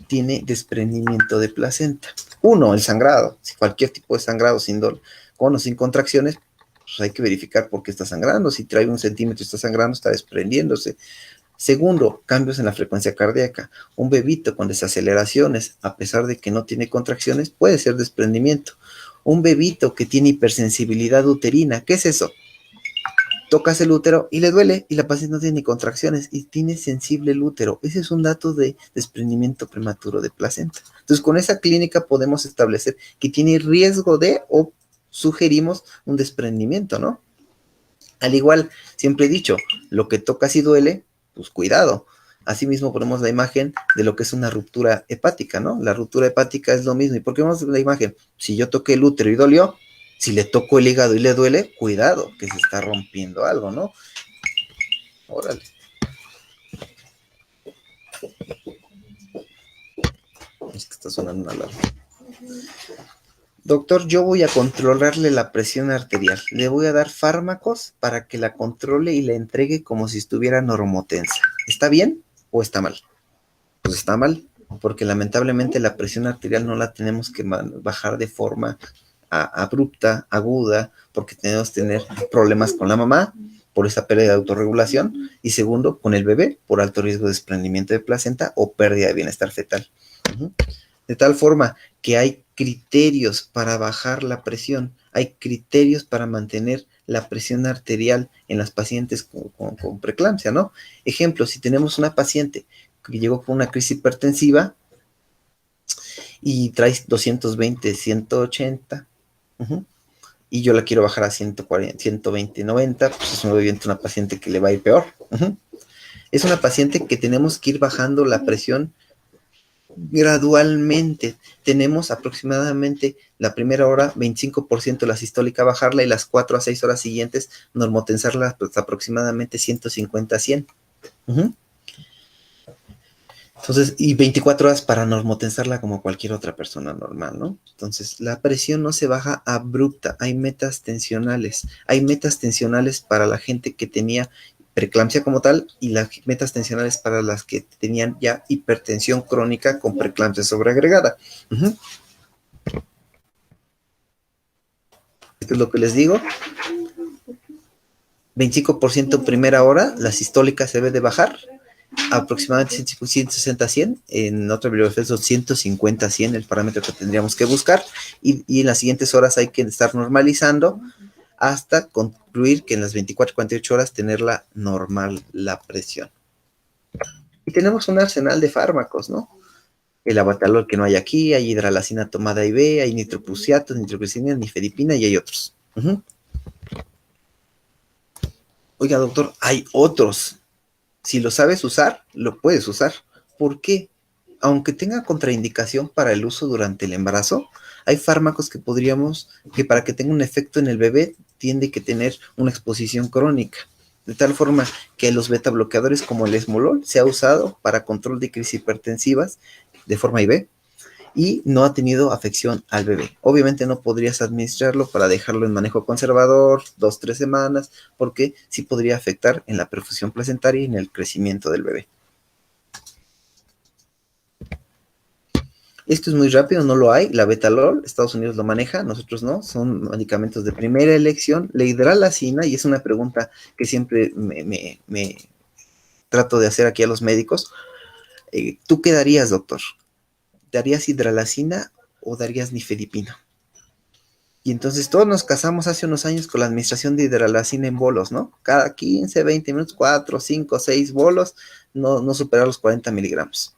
tiene desprendimiento de placenta? Uno, el sangrado. Si cualquier tipo de sangrado sin dolor, con o sin contracciones, pues hay que verificar por qué está sangrando. Si trae 1 centímetro y está sangrando, está desprendiéndose. Segundo, cambios en la frecuencia cardíaca. Un bebito con desaceleraciones, a pesar de que no tiene contracciones, puede ser desprendimiento. Un bebito que tiene hipersensibilidad uterina, ¿qué es eso? Tocas el útero y le duele y la paciente no tiene ni contracciones y tiene sensible el útero. Ese es un dato de desprendimiento prematuro de placenta. Entonces, con esa clínica podemos establecer que tiene riesgo de o sugerimos un desprendimiento, ¿no? Al igual, siempre he dicho, lo que tocas y duele, pues cuidado. Asimismo ponemos la imagen de lo que es una ruptura hepática, ¿no? La ruptura hepática es lo mismo. ¿Y por qué vemos la imagen? Si yo toqué el útero y dolió, si le toco el hígado y le duele, cuidado, que se está rompiendo algo, ¿no? Órale. Es que está sonando una alarma. Doctor, yo voy a controlarle la presión arterial. Le voy a dar fármacos para que la controle y la entregue como si estuviera normotensa. ¿Está bien o está mal? Pues está mal, porque lamentablemente la presión arterial no la tenemos que bajar de forma abrupta, aguda, porque tenemos que tener problemas con la mamá por esa pérdida de autorregulación y segundo, con el bebé por alto riesgo de desprendimiento de placenta o pérdida de bienestar fetal. De tal forma que hay criterios para bajar la presión, hay criterios para mantener la presión arterial en las pacientes con preeclampsia, ¿no? Ejemplo, si tenemos una paciente que llegó con una crisis hipertensiva y trae 220, 180, y yo la quiero bajar a 140, 120, 90, pues es obviamente una paciente que le va a ir peor. Es una paciente que tenemos que ir bajando la presión gradualmente. Tenemos aproximadamente la primera hora 25% la sistólica bajarla y las 4 a 6 horas siguientes normotensarla pues, aproximadamente 150 a 100. Entonces, y 24 horas para normotensarla como cualquier otra persona normal, ¿no? Entonces, la presión no se baja abrupta, hay metas tensionales. Hay metas tensionales para la gente que tenía preeclampsia como tal y las metas tensionales para las que tenían ya hipertensión crónica con preeclampsia sobreagregada. Esto es lo que les digo. 25% primera hora, la sistólica se debe de bajar aproximadamente 160 a 100, en otra bibliografía son 150 a 100 el parámetro que tendríamos que buscar y en las siguientes horas hay que estar normalizando hasta concluir que en las 24 48 horas tenerla normal la presión. Y tenemos un arsenal de fármacos, ¿no? El abatalol que no hay aquí, hay hidralacina tomada IV, hay nitroprusiato, nitroglicina, nifedipina y hay otros. Oiga, doctor, hay otros. Si lo sabes usar, lo puedes usar. ¿Por qué? Aunque tenga contraindicación para el uso durante el embarazo, hay fármacos que para que tenga un efecto en el bebé, tiende que tener una exposición crónica. De tal forma que los beta bloqueadores como el esmolol se ha usado para control de crisis hipertensivas de forma IV y no ha tenido afección al bebé. Obviamente no podrías administrarlo para dejarlo en manejo conservador 2-3 semanas, porque sí podría afectar en la perfusión placentaria y en el crecimiento del bebé. Esto es muy rápido, no lo hay. La Betalol, Estados Unidos lo maneja, nosotros no. Son medicamentos de primera elección. La hidralacina, y es una pregunta que siempre me trato de hacer aquí a los médicos. ¿Tú qué darías, doctor? ¿Darías hidralacina o darías nifedipina? Y entonces todos nos casamos hace unos años con la administración de hidralacina en bolos, ¿no? Cada 15, 20 minutos, 4, 5, 6 bolos, no superar los 40 miligramos.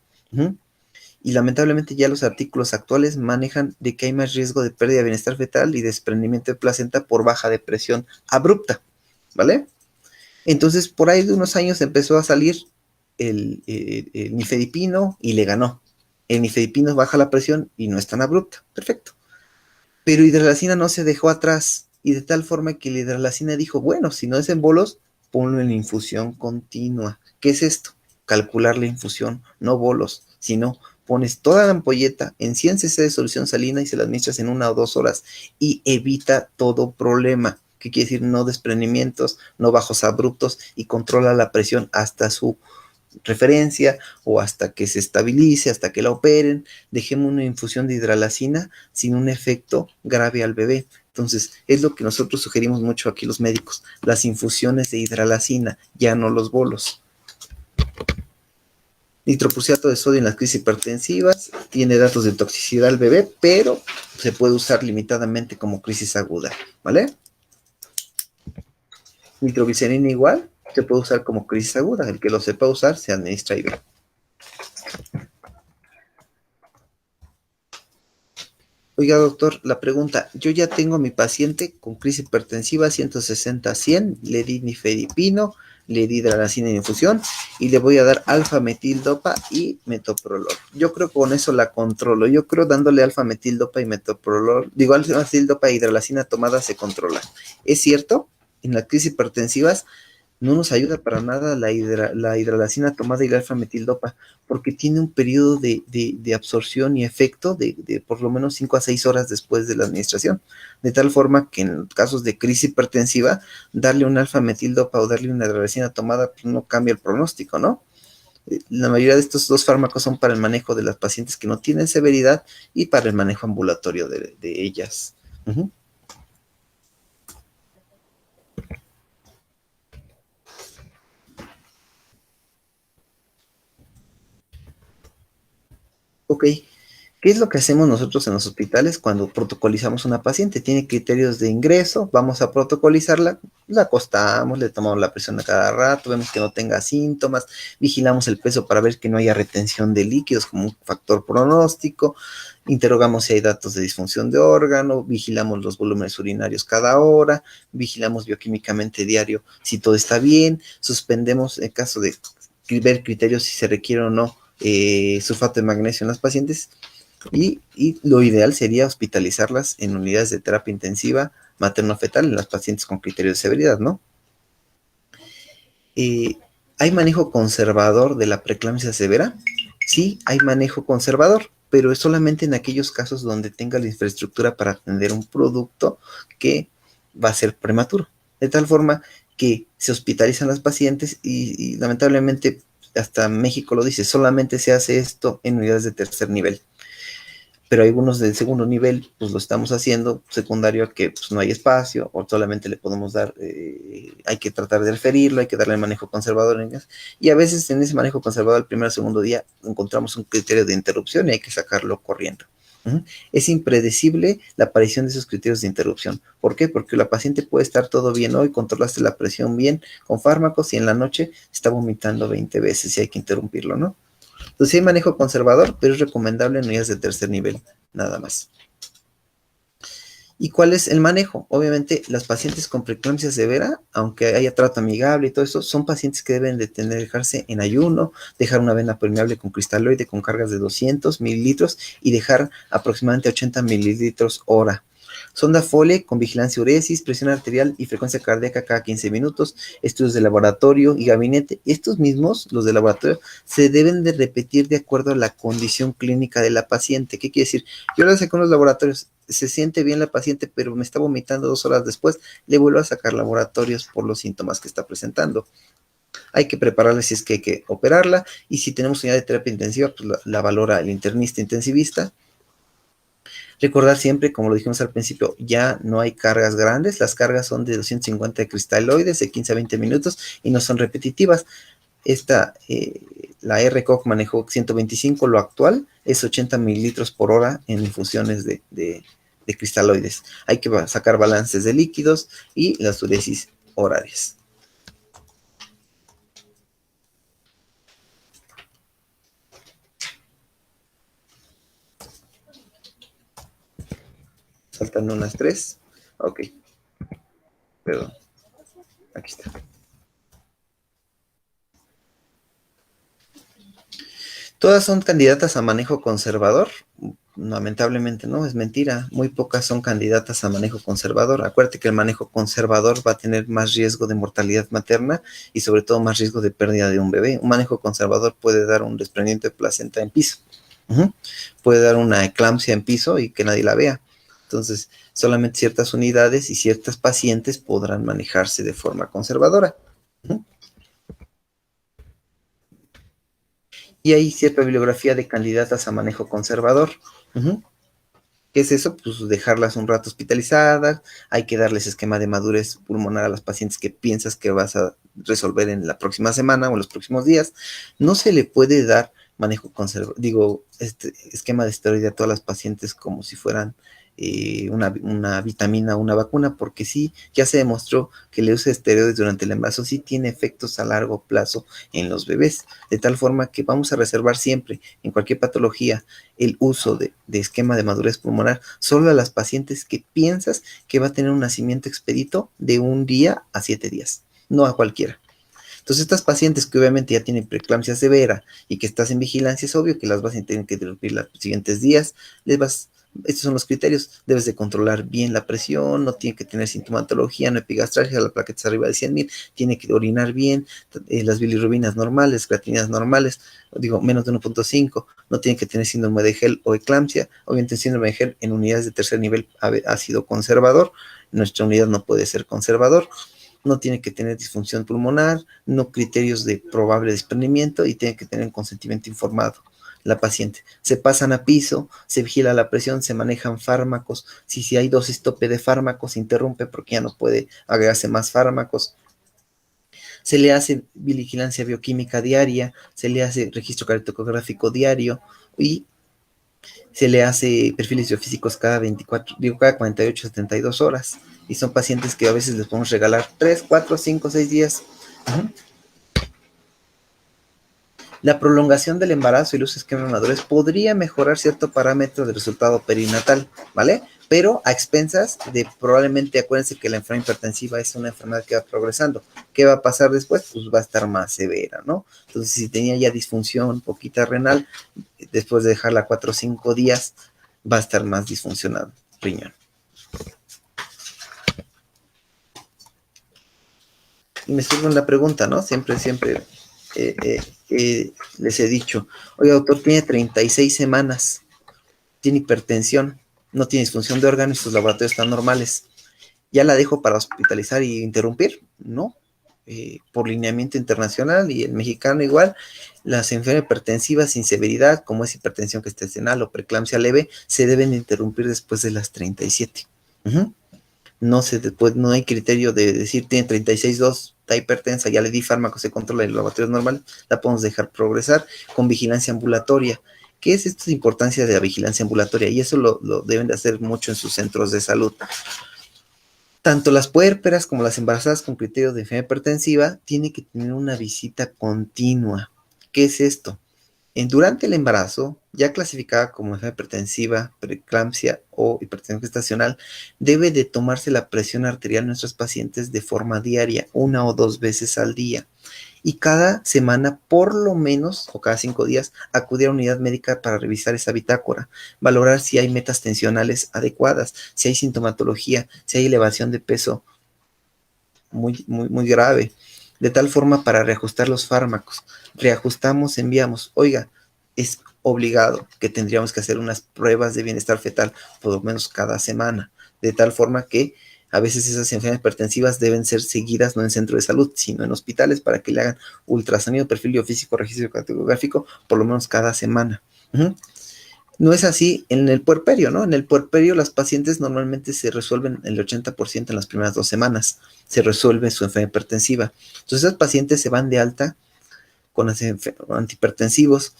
Y lamentablemente ya los artículos actuales manejan de que hay más riesgo de pérdida de bienestar fetal y desprendimiento de placenta por baja de presión abrupta, ¿vale? Entonces por ahí de unos años empezó a salir el nifedipino y le ganó. El nifedipino baja la presión y no es tan abrupta. Perfecto. Pero hidralazina no se dejó atrás, y de tal forma que la hidralazina dijo, bueno, si no es en bolos, ponlo en infusión continua. ¿Qué es esto? Calcular la infusión, no bolos, sino pones toda la ampolleta en 100 cc de solución salina y se la administras en 1 o 2 horas y evita todo problema. ¿Qué quiere decir? No desprendimientos, no bajos abruptos, y controla la presión hasta su referencia o hasta que se estabilice, hasta que la operen. Dejemos una infusión de hidralazina sin un efecto grave al bebé. Entonces, es lo que nosotros sugerimos mucho aquí los médicos, las infusiones de hidralazina, ya no los bolos. Nitroprusiato de sodio en las crisis hipertensivas, tiene datos de toxicidad al bebé, pero se puede usar limitadamente como crisis aguda, ¿vale? Nitroglicerina igual, se puede usar como crisis aguda, el que lo sepa usar se administra IV. Oiga, doctor, la pregunta, yo ya tengo a mi paciente con crisis hipertensiva 160-100, le di nifedipino, le di hidralazina en infusión y le voy a dar alfa-metildopa y metoprolol. Yo creo que con eso la controlo. Yo creo dándole alfa-metildopa y metoprolol, digo alfa-metildopa e hidralazina tomada se controla. ¿Es cierto? En las crisis hipertensivas no nos ayuda para nada la hidralazina tomada y la alfa-metildopa, porque tiene un periodo de absorción y efecto de por lo menos 5 a 6 horas después de la administración, de tal forma que en casos de crisis hipertensiva, darle una alfa-metildopa o darle una hidralazina tomada pues no cambia el pronóstico, ¿no? La mayoría de estos dos fármacos son para el manejo de las pacientes que no tienen severidad y para el manejo ambulatorio de ellas. Ok, ¿qué es lo que hacemos nosotros en los hospitales cuando protocolizamos una paciente? Tiene criterios de ingreso, vamos a protocolizarla, la acostamos, le tomamos la presión a cada rato, vemos que no tenga síntomas, vigilamos el peso para ver que no haya retención de líquidos como un factor pronóstico, interrogamos si hay datos de disfunción de órgano, vigilamos los volúmenes urinarios cada hora, vigilamos bioquímicamente diario si todo está bien, suspendemos en caso de ver criterios si se requiere o no sulfato de magnesio en las pacientes, y lo ideal sería hospitalizarlas en unidades de terapia intensiva materno-fetal en las pacientes con criterios de severidad, ¿no? ¿Hay manejo conservador de la preeclampsia severa? Sí, hay manejo conservador, pero es solamente en aquellos casos donde tenga la infraestructura para atender un producto que va a ser prematuro, de tal forma que se hospitalizan las pacientes y lamentablemente hasta México lo dice, solamente se hace esto en unidades de tercer nivel. Pero algunos del segundo nivel, pues lo estamos haciendo, secundario que pues no hay espacio, o solamente le podemos dar, hay que tratar de referirlo, hay que darle el manejo conservador, y a veces en ese manejo conservador, el primer o segundo día, encontramos un criterio de interrupción y hay que sacarlo corriendo. Es impredecible la aparición de esos criterios de interrupción. ¿Por qué? Porque la paciente puede estar todo bien hoy, controlaste la presión bien con fármacos y en la noche está vomitando 20 veces y hay que interrumpirlo, ¿no? Entonces hay manejo conservador, pero es recomendable en unidades de tercer nivel, nada más. ¿Y cuál es el manejo? Obviamente, las pacientes con preeclampsia severa, aunque haya trato amigable y todo eso, son pacientes que deben de dejarse en ayuno, dejar una vena permeable con cristaloide con cargas de 200 mililitros y dejar aproximadamente 80 mililitros hora. Sonda Foley con vigilancia uresis, presión arterial y frecuencia cardíaca cada 15 minutos, estudios de laboratorio y gabinete. Estos mismos, los de laboratorio, se deben de repetir de acuerdo a la condición clínica de la paciente. ¿Qué quiere decir? Yo lo saco en los laboratorios, se siente bien la paciente, pero me está vomitando 2 horas después, le vuelvo a sacar laboratorios por los síntomas que está presentando. Hay que prepararla si es que hay que operarla, y si tenemos unidad de terapia intensiva, pues la valora el internista intensivista. Recordar siempre, como lo dijimos al principio, ya no hay cargas grandes, las cargas son de 250 de cristaloides de 15 a 20 minutos y no son repetitivas. La RCOC manejó 125, lo actual es 80 mililitros por hora en infusiones de cristaloides. Hay que sacar balances de líquidos y las uresis horarias. Faltan unas 3. Ok. Perdón. Aquí está. Todas son candidatas a manejo conservador. lamentablemente no, es mentira. Muy pocas son candidatas a manejo conservador. Acuérdate que el manejo conservador va a tener más riesgo de mortalidad materna y sobre todo más riesgo de pérdida de un bebé. Un manejo conservador puede dar un desprendimiento de placenta en piso. Puede dar una eclampsia en piso y que nadie la vea. Entonces, solamente ciertas unidades y ciertas pacientes podrán manejarse de forma conservadora. Y hay cierta bibliografía de candidatas a manejo conservador. ¿Qué es eso? Pues dejarlas un rato hospitalizadas, hay que darles esquema de madurez pulmonar a las pacientes que piensas que vas a resolver en la próxima semana o en los próximos días. No se le puede dar manejo conservador, esquema de esteroide a todas las pacientes como si fueran una vitamina o una vacuna, porque sí, ya se demostró que el uso de esteroides durante el embarazo sí tiene efectos a largo plazo en los bebés, de tal forma que vamos a reservar siempre, en cualquier patología, el uso de esquema de madurez pulmonar solo a las pacientes que piensas que va a tener un nacimiento expedito de 1 día a 7 días, no a cualquiera. Entonces, estas pacientes que obviamente ya tienen preeclampsia severa y que estás en vigilancia, es obvio que las vas a tener que interrumpir los siguientes días. Estos son los criterios. Debes de controlar bien la presión, no tiene que tener sintomatología, no epigastralgia, la plaquetas arriba de 100,000, tiene que orinar bien, las bilirrubinas normales, creatininas normales, menos de 1.5, no tiene que tener síndrome de Gel o eclampsia. Obviamente el síndrome de Gel en unidades de tercer nivel ha sido conservador, nuestra unidad no puede ser conservador. No tiene que tener disfunción pulmonar, no criterios de probable desprendimiento y tiene que tener un consentimiento informado la paciente. Se pasan a piso, se vigila la presión, se manejan fármacos. Si hay dosis tope de fármacos, se interrumpe porque ya no puede agregarse más fármacos. Se le hace vigilancia bioquímica diaria, se le hace registro cardiográfico diario y se le hace perfiles biofísicos cada 48 a 72 horas. Y son pacientes que a veces les podemos regalar 3, 4, 5, 6 días. La prolongación del embarazo y el uso de esquema de madurez podría mejorar cierto parámetro del resultado perinatal, ¿vale? Pero a expensas de probablemente, acuérdense que la enfermedad hipertensiva es una enfermedad que va progresando. ¿Qué va a pasar después? Pues va a estar más severa, ¿no? Entonces, si tenía ya disfunción poquita renal, después de dejarla 4 o 5 días, va a estar más disfuncionado riñón. Y me surge la pregunta, ¿no? Siempre les he dicho, oye, doctor, tiene 36 semanas, tiene hipertensión, no tiene disfunción de órganos y sus laboratorios están normales. ¿Ya la dejo para hospitalizar y interrumpir? No. Por lineamiento internacional y el mexicano igual, las enfermedades hipertensivas sin severidad, como es hipertensión gestacional o preeclampsia leve, se deben interrumpir después de las 37. No hay criterio de decir tiene 36,2, está hipertensa, ya le di fármaco, se controla el laboratorio normal, la podemos dejar progresar con vigilancia ambulatoria. ¿Qué es esta importancia de la vigilancia ambulatoria? Y eso lo deben de hacer mucho en sus centros de salud. Tanto las puérperas como las embarazadas con criterios de enfermedad hipertensiva tienen que tener una visita continua. ¿Qué es esto? Durante el embarazo, ya clasificada como enfermedad hipertensiva, preeclampsia o hipertensión gestacional, debe de tomarse la presión arterial de nuestros pacientes de forma diaria, 1 o 2 veces al día. Y cada semana, por lo menos, o cada 5 días, acudir a unidad médica para revisar esa bitácora, valorar si hay metas tensionales adecuadas, si hay sintomatología, si hay elevación de peso muy grave, de tal forma para reajustar los fármacos. Reajustamos, enviamos. Oiga, es obligado que tendríamos que hacer unas pruebas de bienestar fetal por lo menos cada semana, de tal forma que a veces esas enfermedades hipertensivas deben ser seguidas no en centro de salud, sino en hospitales para que le hagan ultrasonido, perfil biofísico, registro cardiográfico por lo menos cada semana. No es así en el puerperio, ¿no? En el puerperio las pacientes normalmente se resuelven el 80% en las primeras 2 semanas, se resuelve su enfermedad hipertensiva. Entonces esas pacientes se van de alta con antihipertensivos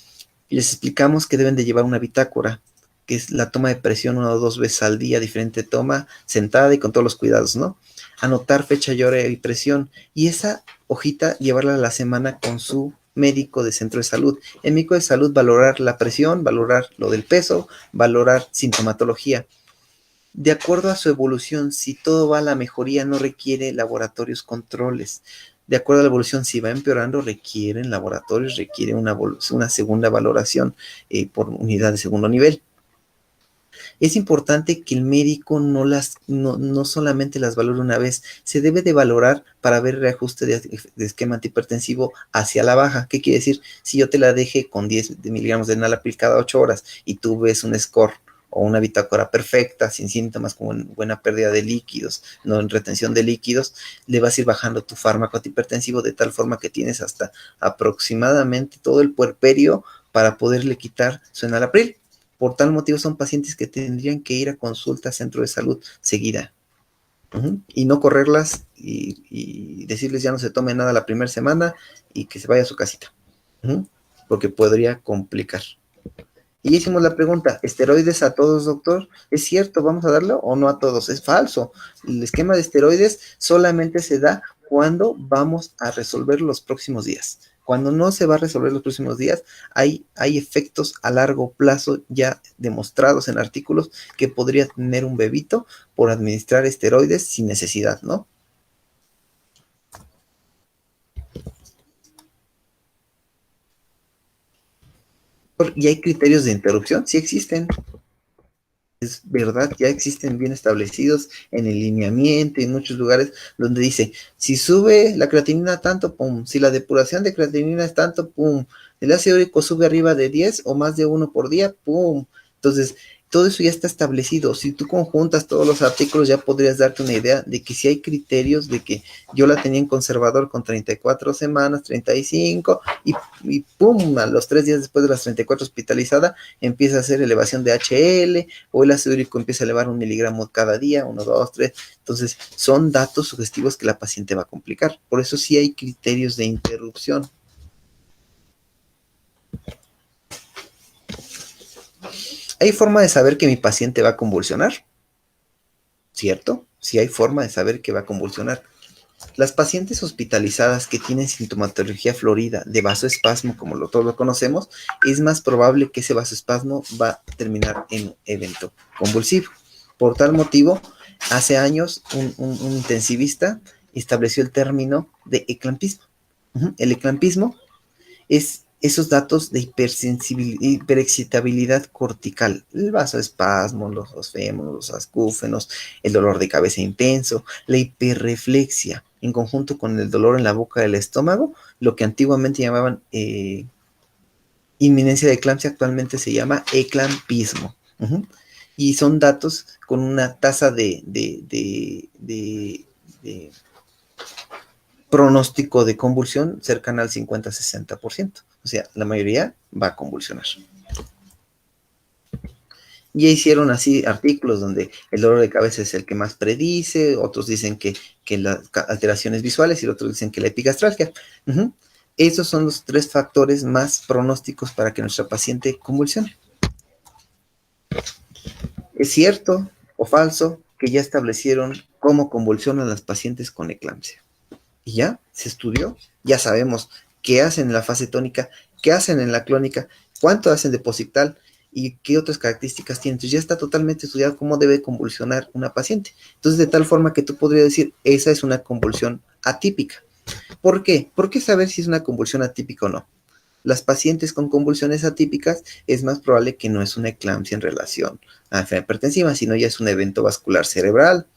y les explicamos que deben de llevar una bitácora, que es la toma de presión 1 o 2 veces al día, diferente toma, sentada y con todos los cuidados, ¿no? Anotar fecha y hora y presión, y esa hojita llevarla a la semana con su médico de centro de salud. El médico de salud valorar la presión, valorar lo del peso, valorar sintomatología. De acuerdo a su evolución, si todo va a la mejoría, no requiere laboratorios controles. De acuerdo a la evolución, si va empeorando, requieren laboratorios, requiere una segunda valoración por unidad de segundo nivel. Es importante que el médico no solamente las valore una vez, se debe de valorar para ver reajuste de esquema antihipertensivo hacia la baja. ¿Qué quiere decir? Si yo te la dejé con 10 miligramos de enalapril cada 8 horas y tú ves un score o una bitácora perfecta, sin síntomas como buena pérdida de líquidos, no en retención de líquidos, le vas a ir bajando tu fármaco antihipertensivo de tal forma que tienes hasta aproximadamente todo el puerperio para poderle quitar su enalapril. Por tal motivo son pacientes que tendrían que ir a consulta a centro de salud seguida. Y no correrlas y decirles ya no se tome nada la primera semana y que se vaya a su casita. Porque podría complicar. Y hicimos la pregunta, ¿esteroides a todos, doctor? ¿Es cierto, vamos a darlo o no a todos? Es falso. El esquema de esteroides solamente se da cuando vamos a resolver los próximos días. Cuando no se va a resolver los próximos días, hay efectos a largo plazo ya demostrados en artículos que podría tener un bebito por administrar esteroides sin necesidad, ¿no? ¿Y hay criterios de interrupción? Sí existen. Es verdad, ya existen bien establecidos en el lineamiento y en muchos lugares donde dice, si sube la creatinina tanto, pum, si la depuración de creatinina es tanto, pum, el ácido úrico sube arriba de 10 o más de 1 por día, pum. Entonces, todo eso ya está establecido. Si tú conjuntas todos los artículos, ya podrías darte una idea de que si hay criterios de que yo la tenía en conservador con 34 semanas, 35, y pum, a los 3 días después de las 34 hospitalizada, empieza a hacer elevación de HL, o el ácido úrico empieza a elevar 1 miligramo cada día, 1, 2, 3. Entonces, son datos sugestivos que la paciente va a complicar. Por eso sí hay criterios de interrupción. ¿Hay forma de saber que mi paciente va a convulsionar? ¿Cierto? Sí hay forma de saber que va a convulsionar. Las pacientes hospitalizadas que tienen sintomatología florida de vasoespasmo, como todos lo conocemos, es más probable que ese vasoespasmo va a terminar en un evento convulsivo. Por tal motivo, hace años un intensivista estableció el término de eclampismo. El eclampismo es esos datos de hiperexcitabilidad cortical, el vasoespasmo, los osfemos, los acúfenos, el dolor de cabeza intenso, la hiperreflexia, en conjunto con el dolor en la boca del estómago, lo que antiguamente llamaban inminencia de eclampsia, actualmente se llama eclampismo. Y son datos con una tasa de pronóstico de convulsión cercana al 50-60%. O sea, la mayoría va a convulsionar. Ya hicieron así artículos donde el dolor de cabeza es el que más predice, otros dicen que las alteraciones visuales y otros dicen que la epigastralgia. Esos son los 3 factores más pronósticos para que nuestra paciente convulsione. ¿Es cierto o falso que ya establecieron cómo convulsionan las pacientes con eclampsia? Y ya se estudió, ya sabemos qué hacen en la fase tónica, qué hacen en la clónica, cuánto hacen de posictal y qué otras características tienen. Entonces ya está totalmente estudiado cómo debe convulsionar una paciente. Entonces de tal forma que tú podrías decir, esa es una convulsión atípica. ¿Por qué? ¿Por qué saber si es una convulsión atípica o no? Las pacientes con convulsiones atípicas es más probable que no es una eclampsia en relación a la enfermedad hipertensiva, sino ya es un evento vascular cerebral.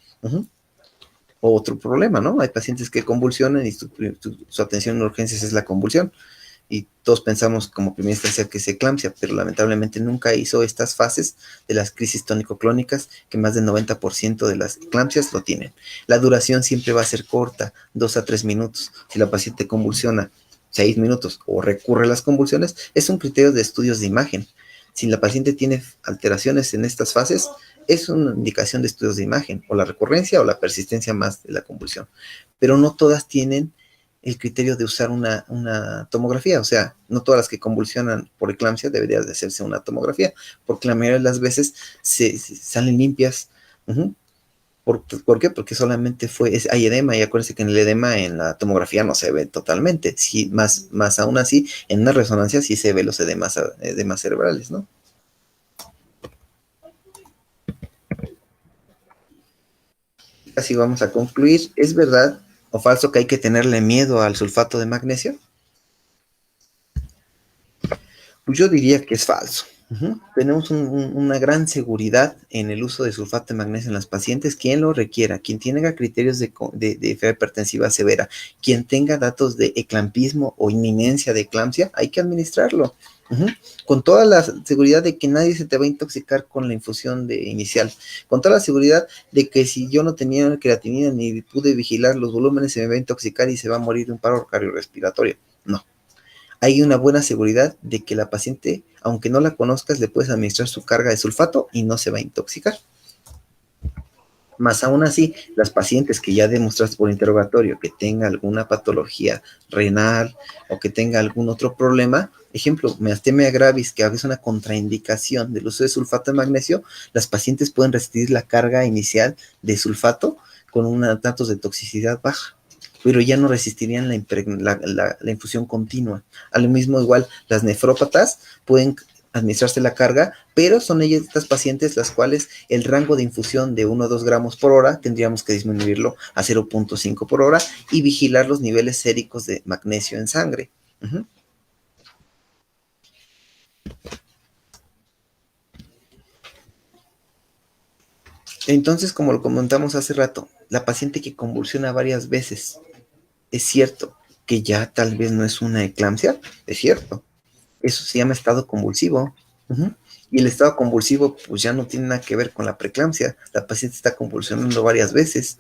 Otro problema, ¿no? Hay pacientes que convulsionan y su atención en urgencias es la convulsión. Y todos pensamos como primera instancia que es eclampsia, pero lamentablemente nunca hizo estas fases de las crisis tónico-clónicas, que más del 90% de las eclampsias lo tienen. La duración siempre va a ser corta, 2 a 3 minutos. Si la paciente convulsiona 6 minutos o recurre a las convulsiones, es un criterio de estudios de imagen. Si la paciente tiene alteraciones en estas fases, es una indicación de estudios de imagen, o la recurrencia o la persistencia más de la convulsión. Pero no todas tienen el criterio de usar una tomografía, o sea, no todas las que convulsionan por eclampsia debería de hacerse una tomografía, porque la mayoría de las veces se salen limpias. ¿Por qué? Porque solamente hay edema, y acuérdense que en el edema en la tomografía no se ve totalmente, sí, más aún así, en una resonancia sí se ve los edemas cerebrales, ¿no? Así vamos a concluir. ¿Es verdad o falso que hay que tenerle miedo al sulfato de magnesio? Pues yo diría que es falso. Tenemos una gran seguridad en el uso de sulfato de magnesio en las pacientes, quien lo requiera, quien tenga criterios de fiebre hipertensiva severa, quien tenga datos de eclampismo o inminencia de eclampsia, hay que administrarlo. Con toda la seguridad de que nadie se te va a intoxicar con la infusión inicial, con toda la seguridad de que si yo no tenía creatinina ni pude vigilar los volúmenes, se me va a intoxicar y se va a morir de un paro cardiorrespiratorio. No. Hay una buena seguridad de que la paciente, aunque no la conozcas, le puedes administrar su carga de sulfato y no se va a intoxicar. Más aún así, las pacientes que ya demostraste por interrogatorio que tenga alguna patología renal o que tenga algún otro problema, ejemplo, miastenia gravis, que es una contraindicación del uso de sulfato de magnesio, las pacientes pueden resistir la carga inicial de sulfato con datos de toxicidad baja, pero ya no resistirían la infusión continua. A lo mismo, igual, las nefrópatas pueden administrarse la carga, pero son estas pacientes las cuales el rango de infusión de 1 o 2 gramos por hora tendríamos que disminuirlo a 0.5 por hora y vigilar los niveles séricos de magnesio en sangre. Entonces, como lo comentamos hace rato, la paciente que convulsiona varias veces, es cierto que ya tal vez no es una eclampsia, es cierto. Eso se llama estado convulsivo. Y el estado convulsivo pues ya no tiene nada que ver con la preeclampsia. La paciente está convulsionando varias veces.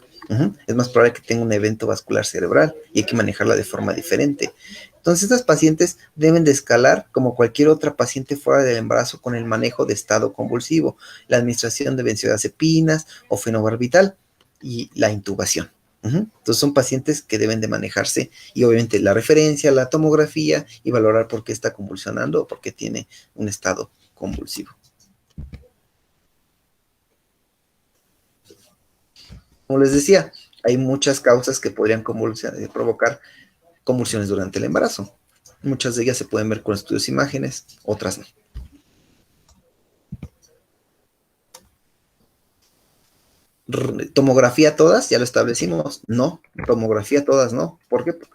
Es más probable que tenga un evento vascular cerebral y hay que manejarla de forma diferente. Entonces, estas pacientes deben de escalar como cualquier otra paciente fuera del embarazo con el manejo de estado convulsivo, la administración de benzodiazepinas o fenobarbital y la intubación. Entonces son pacientes que deben de manejarse y obviamente la referencia, la tomografía y valorar por qué está convulsionando o por qué tiene un estado convulsivo. Como les decía, hay muchas causas que podrían provocar convulsiones durante el embarazo. Muchas de ellas se pueden ver con estudios e imágenes, otras no. Tomografía todas, ya lo establecimos, no, tomografía todas no, ¿por qué? Porque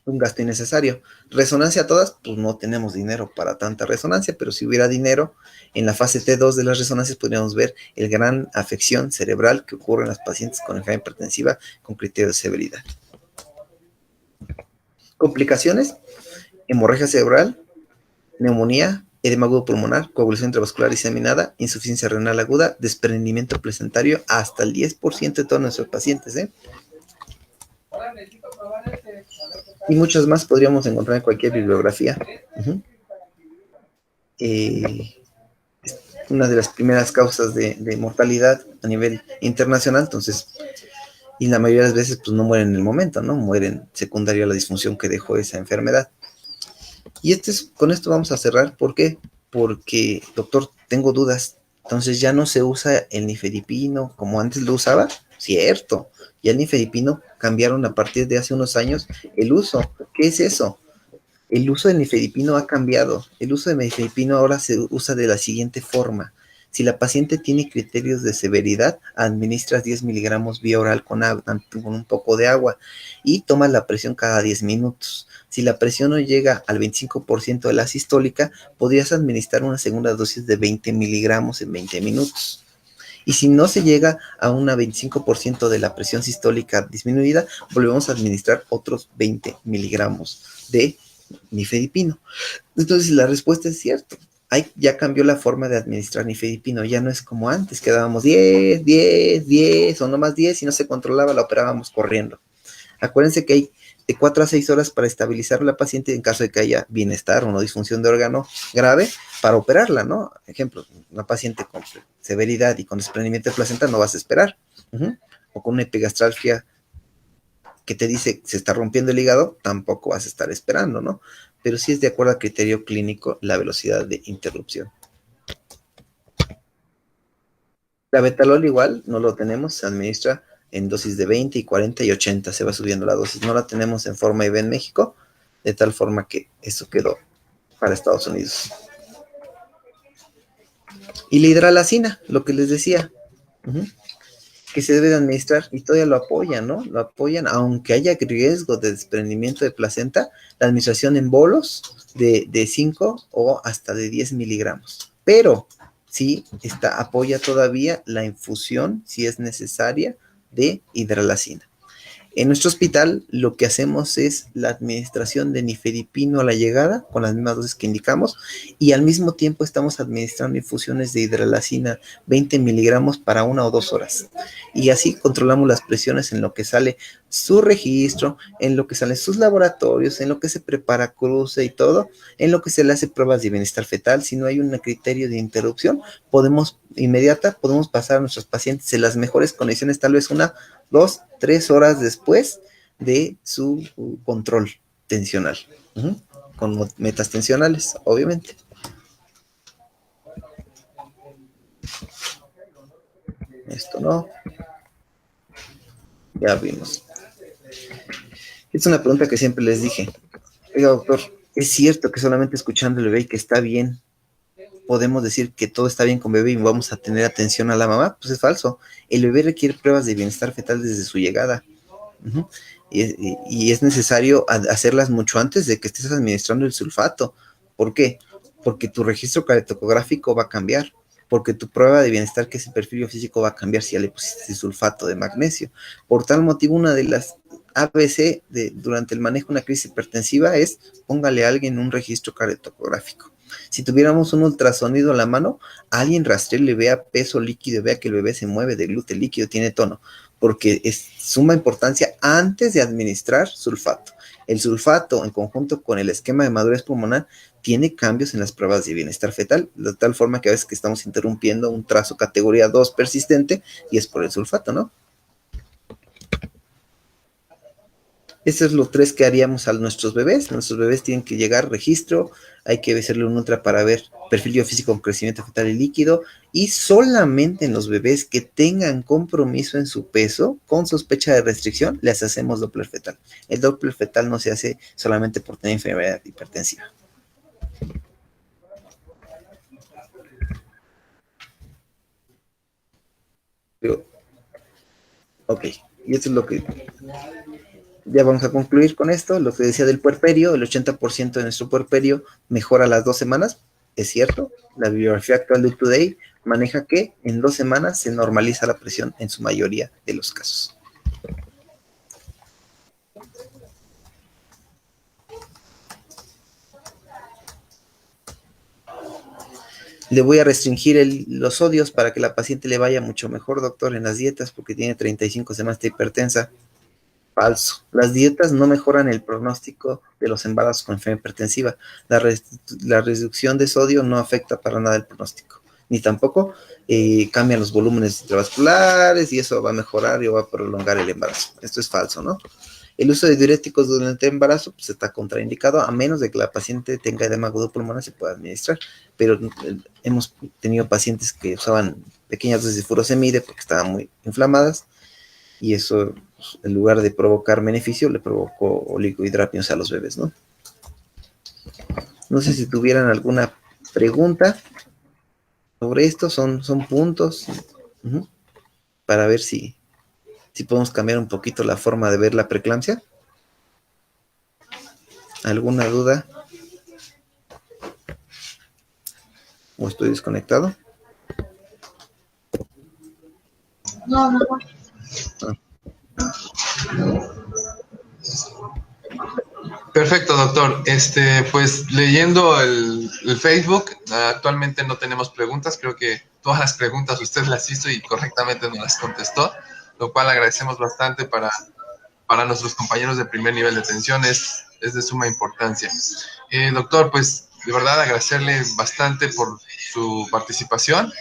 un gasto innecesario. Resonancia todas, pues no tenemos dinero para tanta resonancia, pero si hubiera dinero, en la fase T2 de las resonancias podríamos ver el gran afección cerebral que ocurre en las pacientes con enfermedad hipertensiva con criterio de severidad. Complicaciones, hemorragia cerebral, neumonía, edema agudo pulmonar, coagulación intravascular diseminada, insuficiencia renal aguda, desprendimiento placentario, hasta el 10% de todos nuestros pacientes, Y muchas más podríamos encontrar en cualquier bibliografía. Una de las primeras causas de mortalidad a nivel internacional, entonces, y la mayoría de las veces pues no mueren en el momento, ¿no? Mueren secundaria a la disfunción que dejó esa enfermedad. Y con esto vamos a cerrar. ¿Por qué? Porque, doctor, tengo dudas. Entonces ya no se usa el nifedipino como antes lo usaba. Cierto. Ya el nifedipino cambiaron a partir de hace unos años el uso. ¿Qué es eso? El uso del nifedipino ha cambiado. El uso de nifedipino ahora se usa de la siguiente forma. Si la paciente tiene criterios de severidad, administras 10 miligramos vía oral con un poco de agua y tomas la presión cada 10 minutos. Si la presión no llega al 25% de la sistólica, podrías administrar una segunda dosis de 20 miligramos en 20 minutos. Y si no se llega a un 25% de la presión sistólica disminuida, volvemos a administrar otros 20 miligramos de nifedipino. Entonces la respuesta es cierto. Ya cambió la forma de administrar nifedipino, ya no es como antes, que dábamos 10 o no más 10, si no se controlaba la operábamos corriendo. Acuérdense que hay de 4 a 6 horas para estabilizar a la paciente en caso de que haya bienestar o no disfunción de órgano grave para operarla, ¿no? Ejemplo, una paciente con severidad y con desprendimiento de placenta no vas a esperar, o con una epigastralgia que te dice se está rompiendo el hígado, tampoco vas a estar esperando, ¿no? Pero sí es de acuerdo al criterio clínico la velocidad de interrupción. La betalol igual no lo tenemos, se administra en dosis de 20 y 40 y 80, se va subiendo la dosis. No la tenemos en forma IV en México, de tal forma que eso quedó para Estados Unidos. Y la hidralacina, lo que les decía, que se debe de administrar, y todavía lo apoyan, ¿no? Lo apoyan, aunque haya riesgo de desprendimiento de placenta, la administración en bolos de 5 o hasta de 10 miligramos. pero sí apoya todavía la infusión, si es necesaria, de hidralacina. En nuestro hospital lo que hacemos es la administración de nifedipino a la llegada, con las mismas dosis que indicamos, y al mismo tiempo estamos administrando infusiones de hidralacina 20 miligramos para 1 o 2 horas. Y así controlamos las presiones en lo que sale su registro, en lo que salen sus laboratorios, en lo que se prepara cruce y todo, en lo que se le hace pruebas de bienestar fetal. Si no hay un criterio de interrupción, podemos pasar a nuestros pacientes en las mejores condiciones, tal vez 1, 2, 3 horas después de su control tensional, con metas tensionales, obviamente. Esto no. Ya vimos. Es una pregunta que siempre les dije. Oiga, doctor, ¿es cierto que solamente escuchando al bebé y que está bien, podemos decir que todo está bien con bebé y vamos a tener atención a la mamá? Pues es falso. El bebé requiere pruebas de bienestar fetal desde su llegada. Y es necesario hacerlas mucho antes de que estés administrando el sulfato. ¿Por qué? Porque tu registro cardiotocográfico va a cambiar, porque tu prueba de bienestar, que es el perfil físico, va a cambiar si ya le pusiste sulfato de magnesio. Por tal motivo, una de las ABC durante el manejo de una crisis hipertensiva es: póngale a alguien un registro cardiotocográfico. Si tuviéramos un ultrasonido a la mano, alguien rastree, le vea peso líquido, vea que el bebé se mueve de glúteo líquido, tiene tono, porque es suma importancia antes de administrar sulfato. El sulfato, en conjunto con el esquema de madurez pulmonar, tiene cambios en las pruebas de bienestar fetal, de tal forma que a veces que estamos interrumpiendo un trazo categoría 2 persistente, y es por el sulfato, ¿no? Eso es lo 3 que haríamos a nuestros bebés. Nuestros bebés tienen que llegar registro, hay que hacerle un ultra para ver perfil biofísico con crecimiento fetal y líquido, y solamente en los bebés que tengan compromiso en su peso, con sospecha de restricción, les hacemos Doppler fetal. El Doppler fetal no se hace solamente por tener enfermedad hipertensiva. Ok, y esto es lo que... Ya vamos a concluir con esto. Lo que decía del puerperio: el 80% de nuestro puerperio mejora a las 2 semanas. Es cierto, la bibliografía actual de UpToDate maneja que en 2 semanas se normaliza la presión en su mayoría de los casos. Le voy a restringir los sodios para que la paciente le vaya mucho mejor, doctor, en las dietas, porque tiene 35 semanas de hipertensa. Falso. Las dietas no mejoran el pronóstico de los embarazos con enfermedad hipertensiva. La reducción de sodio no afecta para nada el pronóstico, ni tampoco cambian los volúmenes intravasculares, y eso va a mejorar y va a prolongar el embarazo. Esto es falso, ¿no? El uso de diuréticos durante el embarazo pues está contraindicado, a menos de que la paciente tenga edema agudo pulmonar, se pueda administrar, pero hemos tenido pacientes que usaban pequeñas dosis de furosemide porque estaban muy inflamadas, y eso, en lugar de provocar beneficio, le provocó oligohidratmias a los bebés, ¿no? No sé si tuvieran alguna pregunta sobre esto. Son puntos para ver si podemos cambiar un poquito la forma de ver la preeclampsia. ¿Alguna duda? ¿O estoy desconectado? No. Perfecto, doctor. Pues leyendo el Facebook, actualmente no tenemos preguntas. Creo que todas las preguntas usted las hizo y correctamente nos las contestó, lo cual agradecemos bastante para nuestros compañeros de primer nivel de atención. Es de suma importancia. Doctor, pues de verdad agradecerle bastante por su participación.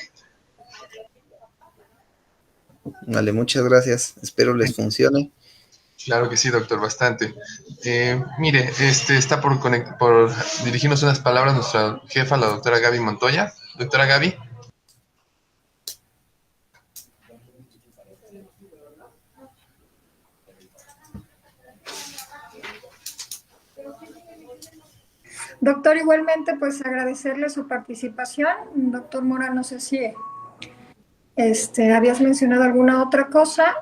Vale, muchas gracias. Espero les funcione. Claro que sí, doctor, bastante. Mire, está por dirigirnos unas palabras nuestra jefa, la doctora Gaby Montoya. Doctora Gaby. Doctor, igualmente, pues agradecerle su participación. Doctor Mora, no sé si habías mencionado alguna otra cosa.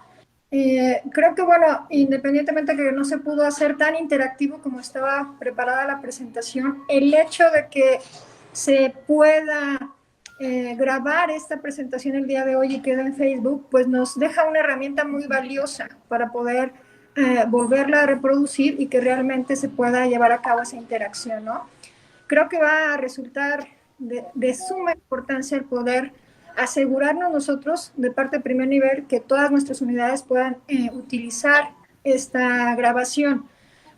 Creo que, bueno, independientemente de que no se pudo hacer tan interactivo como estaba preparada la presentación, el hecho de que se pueda grabar esta presentación el día de hoy y queda en Facebook, pues nos deja una herramienta muy valiosa para poder volverla a reproducir y que realmente se pueda llevar a cabo esa interacción, ¿no? Creo que va a resultar de suma importancia el poder asegurarnos nosotros, de parte de primer nivel, que todas nuestras unidades puedan utilizar esta grabación.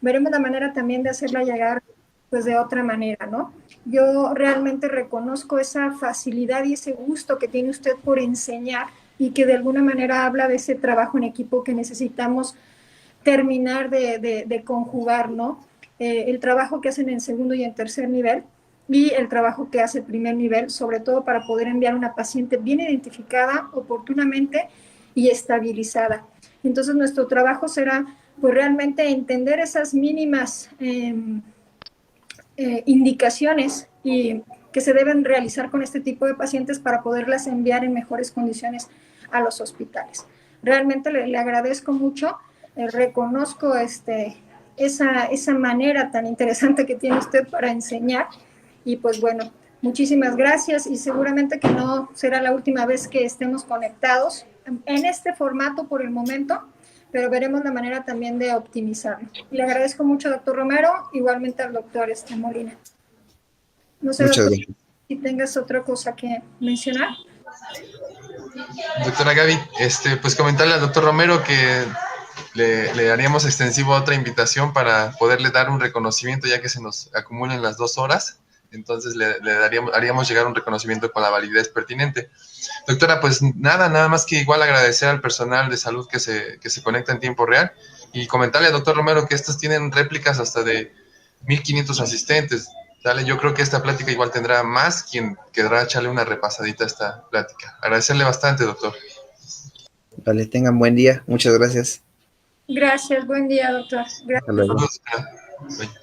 Veremos la manera también de hacerla llegar pues de otra manera, ¿no? Yo realmente reconozco esa facilidad y ese gusto que tiene usted por enseñar y que de alguna manera habla de ese trabajo en equipo que necesitamos terminar de conjugar, ¿no? El trabajo que hacen en segundo y en tercer nivel y el trabajo que hace el primer nivel, sobre todo para poder enviar a una paciente bien identificada, oportunamente y estabilizada. Entonces, nuestro trabajo será, pues, realmente entender esas mínimas indicaciones y que se deben realizar con este tipo de pacientes para poderlas enviar en mejores condiciones a los hospitales. Realmente le agradezco mucho, reconozco esa manera tan interesante que tiene usted para enseñar y pues bueno, muchísimas gracias y seguramente que no será la última vez que estemos conectados en este formato por el momento, pero veremos la manera también de optimizarlo. Le agradezco mucho, doctor Romero, igualmente al doctor Molina. No sé, Muchas doctor, gracias. si tengas otra cosa que mencionar. Doctora Gaby, pues comentarle al doctor Romero que le haríamos extensivo otra invitación para poderle dar un reconocimiento ya que se nos acumulen las 2 horas. Entonces haríamos llegar un reconocimiento con la validez pertinente. Doctora, pues nada más que igual agradecer al personal de salud que se conecta en tiempo real y comentarle al doctor Romero que estos tienen réplicas hasta de 1500 asistentes. Dale, yo creo que esta plática igual tendrá más quien querrá echarle una repasadita a esta plática. Agradecerle bastante, doctor. Vale, tengan buen día. Muchas gracias. Gracias, buen día, doctor. Gracias. Hasta luego. Saludos, doctora. Bye.